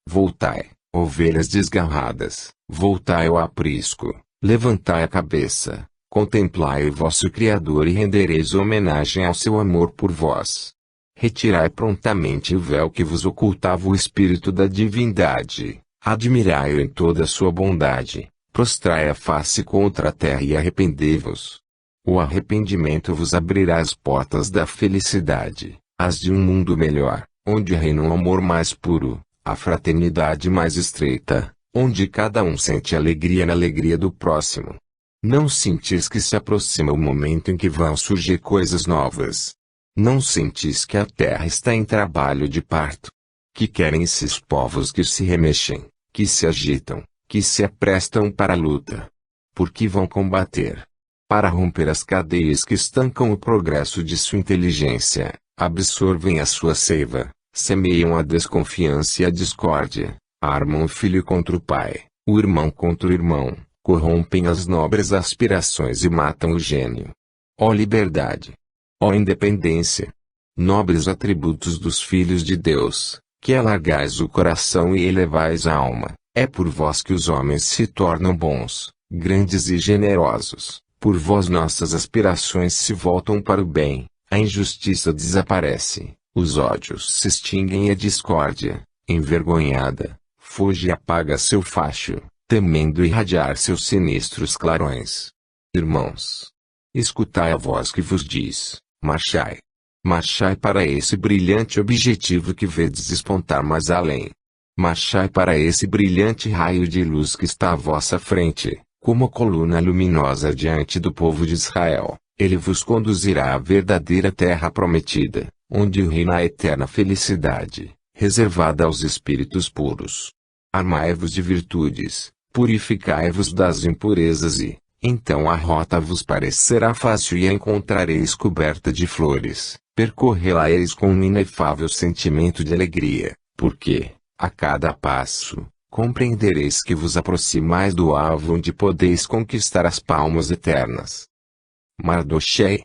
Voltai, ovelhas desgarradas, voltai ao aprisco, levantai a cabeça, contemplai o vosso Criador e rendereis homenagem ao seu amor por vós. Retirai prontamente o véu que vos ocultava o Espírito da divindade, admirai-o em toda a sua bondade. Prostrai a face contra a terra e arrependei-vos. O arrependimento vos abrirá as portas da felicidade, as de um mundo melhor, onde reina o amor mais puro, a fraternidade mais estreita, onde cada um sente alegria na alegria do próximo. Não sentis que se aproxima o momento em que vão surgir coisas novas? Não sentis que a terra está em trabalho de parto? Que querem esses povos que se remexem, que se agitam, que se aprestam para a luta? Porque vão combater. Para romper as cadeias que estancam o progresso de sua inteligência, absorvem a sua seiva, semeiam a desconfiança e a discórdia, armam o filho contra o pai, o irmão contra o irmão, corrompem as nobres aspirações e matam o gênio. Ó liberdade! Ó independência! Nobres atributos dos filhos de Deus, que alargais o coração e elevais a alma. É por vós que os homens se tornam bons, grandes e generosos, por vós nossas aspirações se voltam para o bem, a injustiça desaparece, os ódios se extinguem e a discórdia, envergonhada, foge e apaga seu facho, temendo irradiar seus sinistros clarões. Irmãos, escutai a voz que vos diz, marchai. Marchai para esse brilhante objetivo que vedes despontar mais além. marchai para esse brilhante raio de luz que está à vossa frente, como coluna luminosa diante do povo de Israel. Ele vos conduzirá à verdadeira terra prometida, onde reina a eterna felicidade, reservada aos espíritos puros. Armai-vos de virtudes, purificai-vos das impurezas e, então a rota vos parecerá fácil e a encontrareis coberta de flores. Percorrê-la-eis com um inefável sentimento de alegria, porque, a cada passo, compreendereis que vos aproximais do alvo onde podeis conquistar as palmas eternas. Mardochée.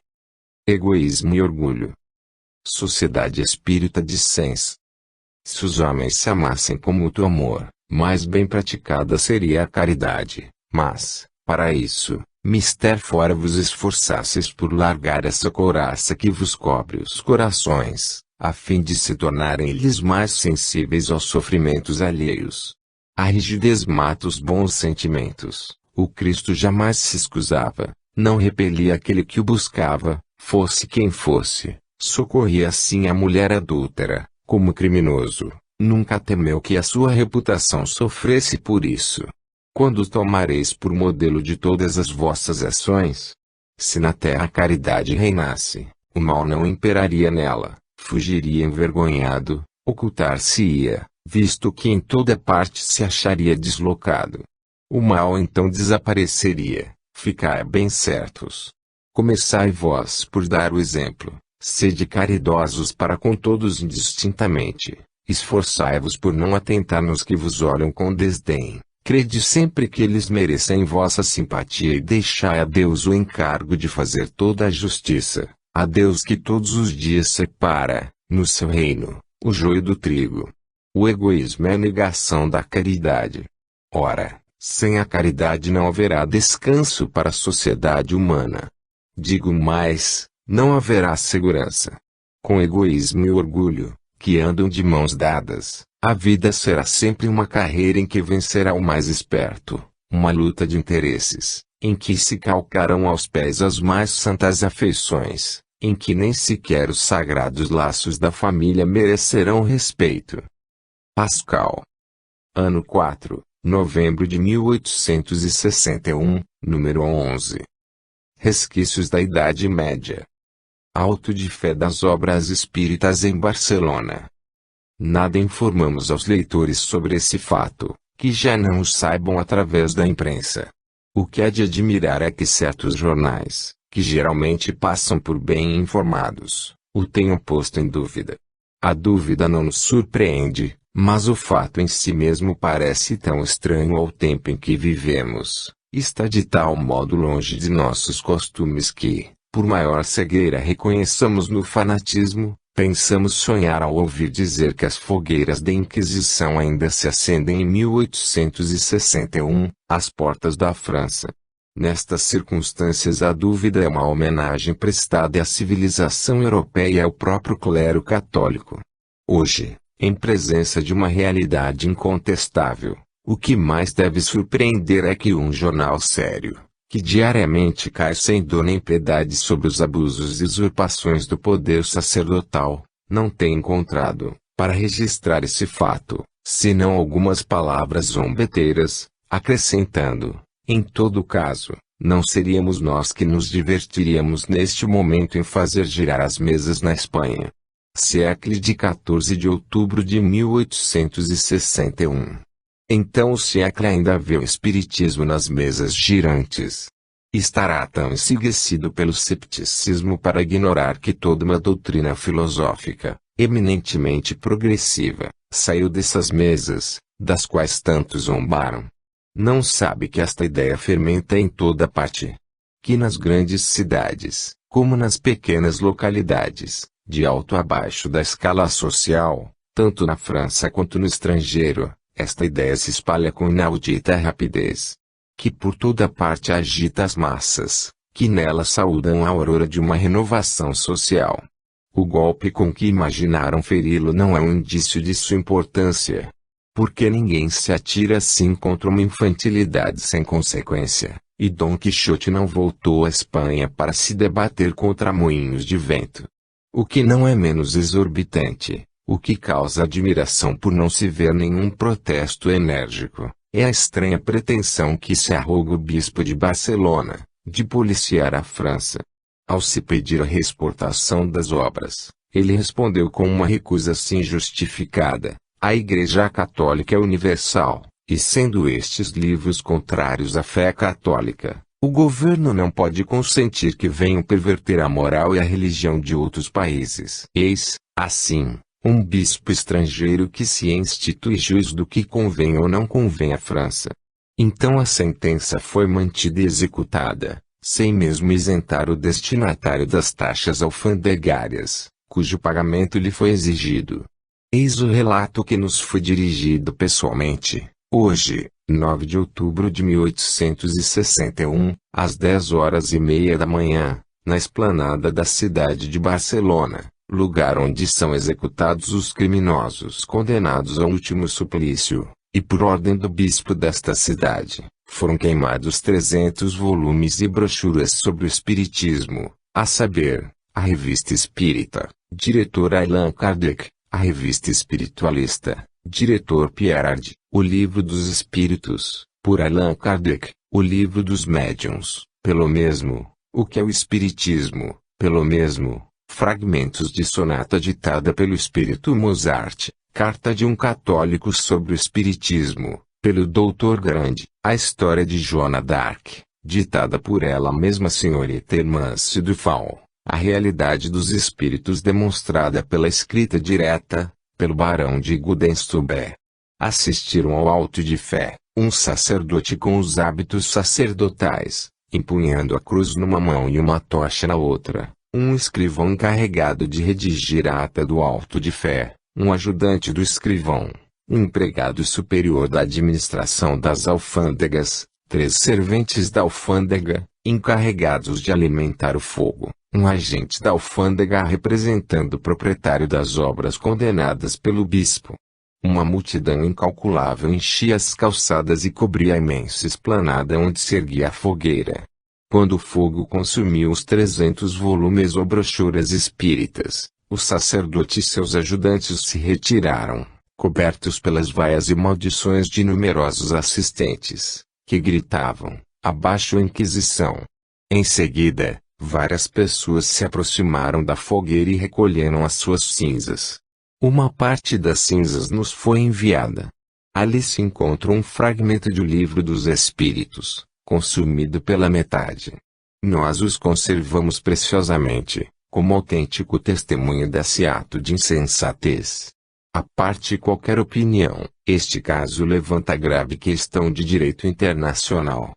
Egoísmo e orgulho. Sociedade espírita de Sens. Se os homens se amassem com mútuo amor, mais bem praticada seria a caridade, mas, para isso, mister fora vos esforçasseis por largar essa couraça que vos cobre os corações, a fim de se tornarem eles mais sensíveis aos sofrimentos alheios. A rigidez mata os bons sentimentos. O Cristo jamais se escusava, não repelia aquele que o buscava, fosse quem fosse, socorria assim a mulher adúltera, como criminoso, nunca temeu que a sua reputação sofresse por isso. Quando tomareis por modelo de todas as vossas ações? Se na terra a caridade reinasse, o mal não imperaria nela, fugiria envergonhado, ocultar-se-ia, visto que em toda parte se acharia deslocado. O mal então desapareceria, ficai bem certos. Começai vós por dar o exemplo, sede caridosos para com todos indistintamente, esforçai-vos por não atentar nos que vos olham com desdém. Crede sempre que eles merecem vossa simpatia e deixai a Deus o encargo de fazer toda a justiça, a Deus que todos os dias separa, no seu reino, o joio do trigo. O egoísmo é a negação da caridade. Ora, sem a caridade não haverá descanso para a sociedade humana. Digo mais, não haverá segurança. Com egoísmo e orgulho, que andam de mãos dadas, a vida será sempre uma carreira em que vencerá o mais esperto, uma luta de interesses, em que se calcarão aos pés as mais santas afeições, em que nem sequer os sagrados laços da família merecerão respeito. Pascal. Ano 4, novembro de 1861, número 11. Resquícios da Idade Média. Auto de fé das obras espíritas em Barcelona. Nada informamos aos leitores sobre esse fato, que já não o saibam através da imprensa. O que há de admirar é que certos jornais, que geralmente passam por bem informados, o tenham posto em dúvida. A dúvida não nos surpreende, mas o fato em si mesmo parece tão estranho ao tempo em que vivemos, está de tal modo longe de nossos costumes que, por maior cegueira reconheçamos no fanatismo, pensamos sonhar ao ouvir dizer que as fogueiras da Inquisição ainda se acendem em 1861, às portas da França. Nestas circunstâncias a dúvida é uma homenagem prestada à civilização europeia e ao próprio clero católico. Hoje, em presença de uma realidade incontestável, o que mais deve surpreender é que um jornal sério, que diariamente cai sem dó nem piedade sobre os abusos e usurpações do poder sacerdotal, não tem encontrado, para registrar esse fato, senão algumas palavras zombeteiras, acrescentando, em todo caso, não seríamos nós que nos divertiríamos neste momento em fazer girar as mesas na Espanha. Siècle de 14 de outubro de 1861. Então o Siècle ainda vê o espiritismo nas mesas girantes. Estará tão ensiquecido pelo cepticismo para ignorar que toda uma doutrina filosófica, eminentemente progressiva, saiu dessas mesas, das quais tantos zombaram. Não sabe que esta ideia fermenta em toda parte. Que nas grandes cidades, como nas pequenas localidades, de alto a baixo da escala social, tanto na França quanto no estrangeiro, esta ideia se espalha com inaudita rapidez. Que por toda parte agita as massas, que nela saúdam a aurora de uma renovação social. O golpe com que imaginaram feri-lo não é um indício de sua importância. Porque ninguém se atira assim contra uma infantilidade sem consequência, e Dom Quixote não voltou à Espanha para se debater contra moinhos de vento. O que não é menos exorbitante, O que causa admiração por não se ver nenhum protesto enérgico, é a estranha pretensão que se arroga o bispo de Barcelona, de policiar a França. Ao se pedir a reexportação das obras, ele respondeu com uma recusa assim justificada: a Igreja Católica é universal, e sendo estes livros contrários à fé católica, o governo não pode consentir que venham perverter a moral e a religião de outros países. Eis, assim, um bispo estrangeiro que se institui juiz do que convém ou não convém à França. Então a sentença foi mantida e executada, sem mesmo isentar o destinatário das taxas alfandegárias, cujo pagamento lhe foi exigido. Eis o relato que nos foi dirigido pessoalmente, hoje, 9 de outubro de 1861, às 10h30 da manhã, na esplanada da cidade de Barcelona, lugar onde são executados os criminosos condenados ao último suplício, e por ordem do bispo desta cidade, foram queimados 300 volumes e brochuras sobre o espiritismo, a saber, a Revista Espírita, diretor Allan Kardec, a Revista Espiritualista, diretor Pierre Ard, o Livro dos Espíritos, por Allan Kardec, o Livro dos Médiuns, pelo mesmo, o que é o Espiritismo, pelo mesmo, fragmentos de sonata ditada pelo Espírito Mozart, carta de um católico sobre o Espiritismo, pelo Dr. Grande, a história de Joana d'Arc, ditada por ela mesma Senhorita Hermance Duval, a realidade dos espíritos demonstrada pela escrita direta, pelo barão de Gudenstube. Assistiram ao auto de fé, um sacerdote com os hábitos sacerdotais, empunhando a cruz numa mão e uma tocha na outra, um escrivão encarregado de redigir a ata do auto de fé, um ajudante do escrivão, um empregado superior da administração das alfândegas, 3 serventes da alfândega, encarregados de alimentar o fogo, um agente da alfândega representando o proprietário das obras condenadas pelo bispo. Uma multidão incalculável enchia as calçadas e cobria a imensa esplanada onde se erguia a fogueira. Quando o fogo consumiu os 300 volumes ou brochuras espíritas, o sacerdote e seus ajudantes se retiraram, cobertos pelas vaias e maldições de numerosos assistentes, que gritavam: abaixo a Inquisição! Em seguida, várias pessoas se aproximaram da fogueira e recolheram as suas cinzas. Uma parte das cinzas nos foi enviada. Ali se encontra um fragmento do Livro dos Espíritos, consumido pela metade. Nós os conservamos preciosamente, como autêntico testemunho desse ato de insensatez. À parte qualquer opinião, este caso levanta grave questão de direito internacional.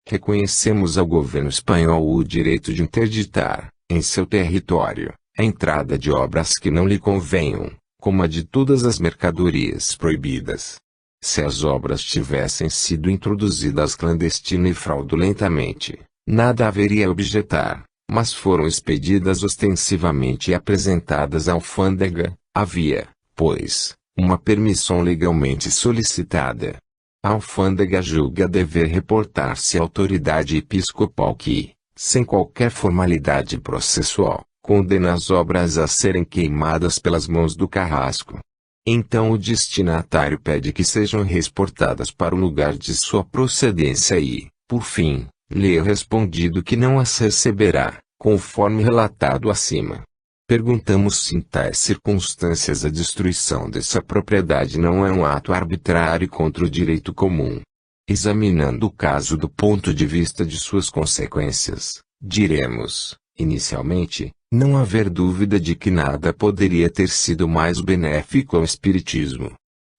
Reconhecemos ao governo espanhol o direito de interditar, em seu território, a entrada de obras que não lhe convenham, como a de todas as mercadorias proibidas. Se as obras tivessem sido introduzidas clandestina e fraudulentamente, nada haveria a objetar, mas foram expedidas ostensivamente e apresentadas à alfândega, havia, pois, uma permissão legalmente solicitada. A alfândega julga dever reportar-se à autoridade episcopal que, sem qualquer formalidade processual, condena as obras a serem queimadas pelas mãos do carrasco. Então o destinatário pede que sejam reexportadas para o lugar de sua procedência e, por fim, lhe é respondido que não as receberá, conforme relatado acima. Perguntamos se em tais circunstâncias a destruição dessa propriedade não é um ato arbitrário contra o direito comum. Examinando o caso do ponto de vista de suas consequências, diremos, inicialmente, não haver dúvida de que nada poderia ter sido mais benéfico ao espiritismo.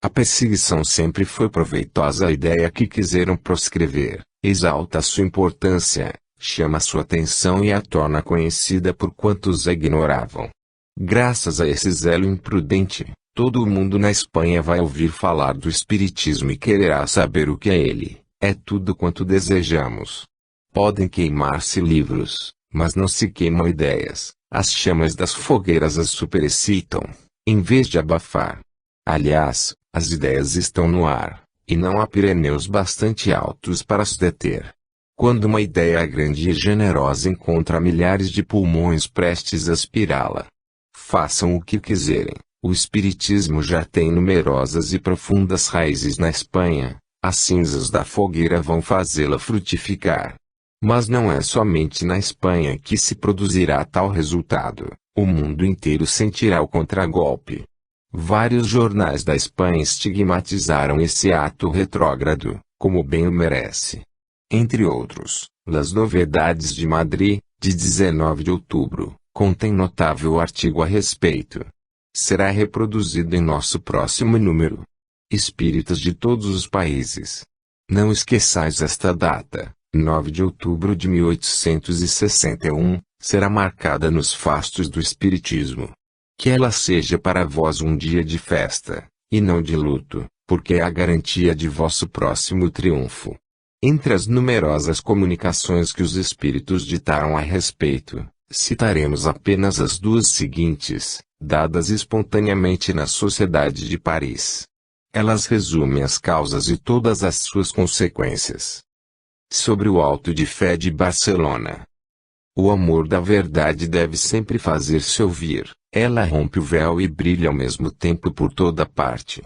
A perseguição sempre foi proveitosa à ideia que quiseram proscrever, exalta sua importância, chama sua atenção e a torna conhecida por quantos a ignoravam. Graças a esse zelo imprudente, todo o mundo na Espanha vai ouvir falar do espiritismo e quererá saber o que é ele. É tudo quanto desejamos. Podem queimar-se livros, mas não se queimam ideias. As chamas das fogueiras as superexcitam, em vez de abafar. Aliás, as ideias estão no ar, e não há Pirineus bastante altos para as deter. Quando uma ideia grande e generosa encontra milhares de pulmões prestes a aspirá-la, façam o que quiserem, O espiritismo já tem numerosas e profundas raízes na Espanha, as cinzas da fogueira vão fazê-la frutificar. Mas não é somente na Espanha que se produzirá tal resultado, o mundo inteiro sentirá o contragolpe. Vários jornais da Espanha estigmatizaram esse ato retrógrado, como bem o merece. Entre outros, Las Novedades de Madrid, de 19 de outubro, contém notável artigo a respeito. Será reproduzido em nosso próximo número. Espíritas de todos os países. Não esqueçais esta data, 9 de outubro de 1861, será marcada nos fastos do Espiritismo. Que ela seja para vós um dia de festa, e não de luto, porque é a garantia de vosso próximo triunfo. Entre as numerosas comunicações que os Espíritos ditaram a respeito, citaremos apenas as duas seguintes, dadas espontaneamente na Sociedade de Paris. Elas resumem as causas e todas as suas consequências. Sobre o auto de fé de Barcelona. O amor da verdade deve sempre fazer-se ouvir, ela rompe o véu e brilha ao mesmo tempo por toda parte.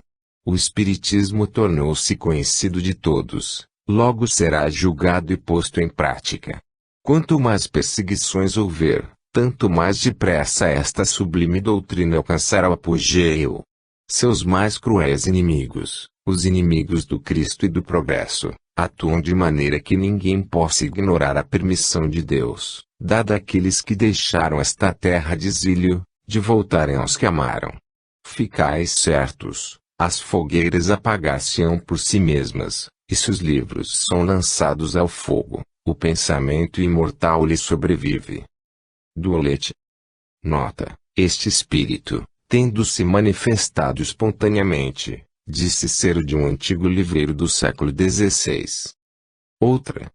O Espiritismo tornou-se conhecido de todos, logo será julgado e posto em prática. Quanto mais perseguições houver, tanto mais depressa esta sublime doutrina alcançará o apogeu. Seus mais cruéis inimigos, os inimigos do Cristo e do progresso, atuam de maneira que ninguém possa ignorar a permissão de Deus, dada àqueles que deixaram esta terra de exílio, de voltarem aos que amaram. Ficais certos, as fogueiras apagar-se-ão por si mesmas, e se os livros são lançados ao fogo, o pensamento imortal lhe sobrevive. Duolete. Nota: este espírito, tendo se manifestado espontaneamente, disse ser o de um antigo livreiro do século XVI. Outra.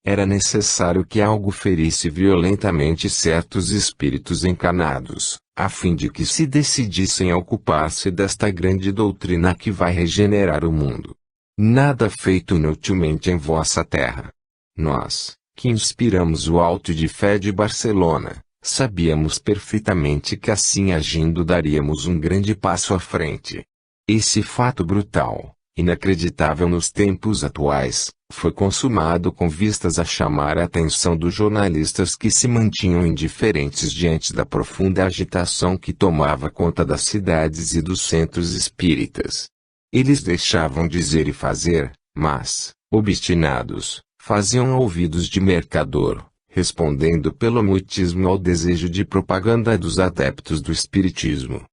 Era necessário que algo ferisse violentamente certos espíritos encanados, a fim de que se decidissem a ocupar-se desta grande doutrina que vai regenerar o mundo. Nada feito inutilmente em vossa terra. Nós, que inspiramos o auto de fé de Barcelona, sabíamos perfeitamente que assim agindo daríamos um grande passo à frente. Esse fato brutal, inacreditável nos tempos atuais, foi consumado com vistas a chamar a atenção dos jornalistas que se mantinham indiferentes diante da profunda agitação que tomava conta das cidades e dos centros espíritas. Eles deixavam dizer e fazer, mas, obstinados, faziam ouvidos de mercador, respondendo pelo muitismo ao desejo de propaganda dos adeptos do espiritismo.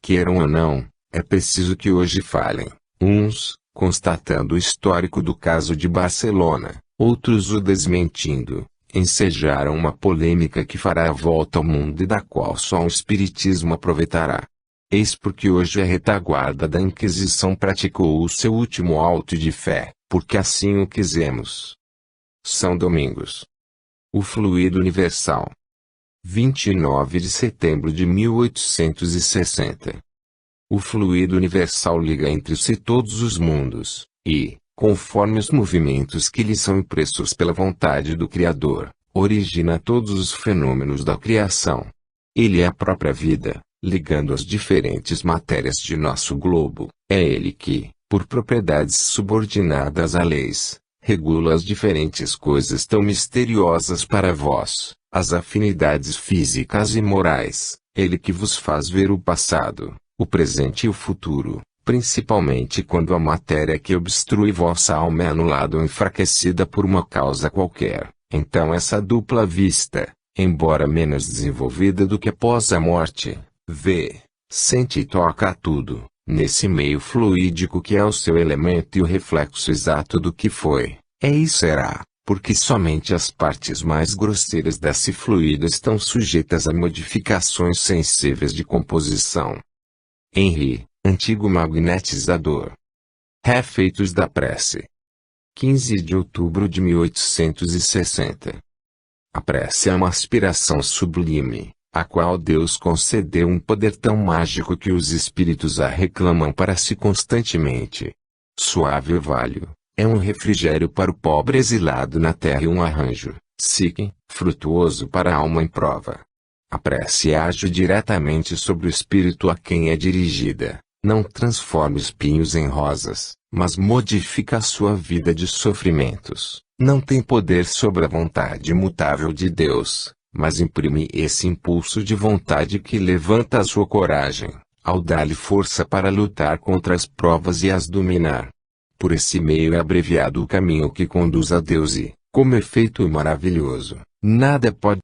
Queiram ou não, é preciso que hoje falem, uns, constatando o histórico do caso de Barcelona, outros o desmentindo, ensejaram uma polêmica que fará a volta ao mundo e da qual só o espiritismo aproveitará. Eis porque hoje a retaguarda da Inquisição praticou o seu último auto de fé, porque assim o quisemos. São Domingos. O fluido universal. 29 de setembro de 1860. O fluido universal liga entre si todos os mundos, e, conforme os movimentos que lhe são impressos pela vontade do Criador, origina todos os fenômenos da criação. Ele é a própria vida, ligando as diferentes matérias de nosso globo. É ele que, por propriedades subordinadas a leis, regula as diferentes coisas tão misteriosas para vós, as afinidades físicas e morais. Ele que vos faz ver o passado, o presente e o futuro, principalmente quando a matéria que obstrui vossa alma é anulada ou enfraquecida por uma causa qualquer. Então essa dupla vista, embora menos desenvolvida do que após a morte, vê, sente e toca a tudo, nesse meio fluídico que é o seu elemento e o reflexo exato do que foi, é e será, porque somente as partes mais grosseiras desse fluido estão sujeitas a modificações sensíveis de composição. Henry, antigo magnetizador. Refeitos da prece. 15 de outubro de 1860. A prece é uma aspiração sublime, a qual Deus concedeu um poder tão mágico que os espíritos a reclamam para si constantemente. Suave orvalho, é um refrigério para o pobre exilado na terra e um arranjo, frutuoso para a alma em prova. A prece age diretamente sobre o espírito a quem é dirigida. Não transforma espinhos em rosas, mas modifica a sua vida de sofrimentos. Não tem poder sobre a vontade imutável de Deus, mas imprime esse impulso de vontade que levanta a sua coragem, ao dar-lhe força para lutar contra as provas e as dominar. Por esse meio é abreviado o caminho que conduz a Deus e, como efeito maravilhoso, nada pode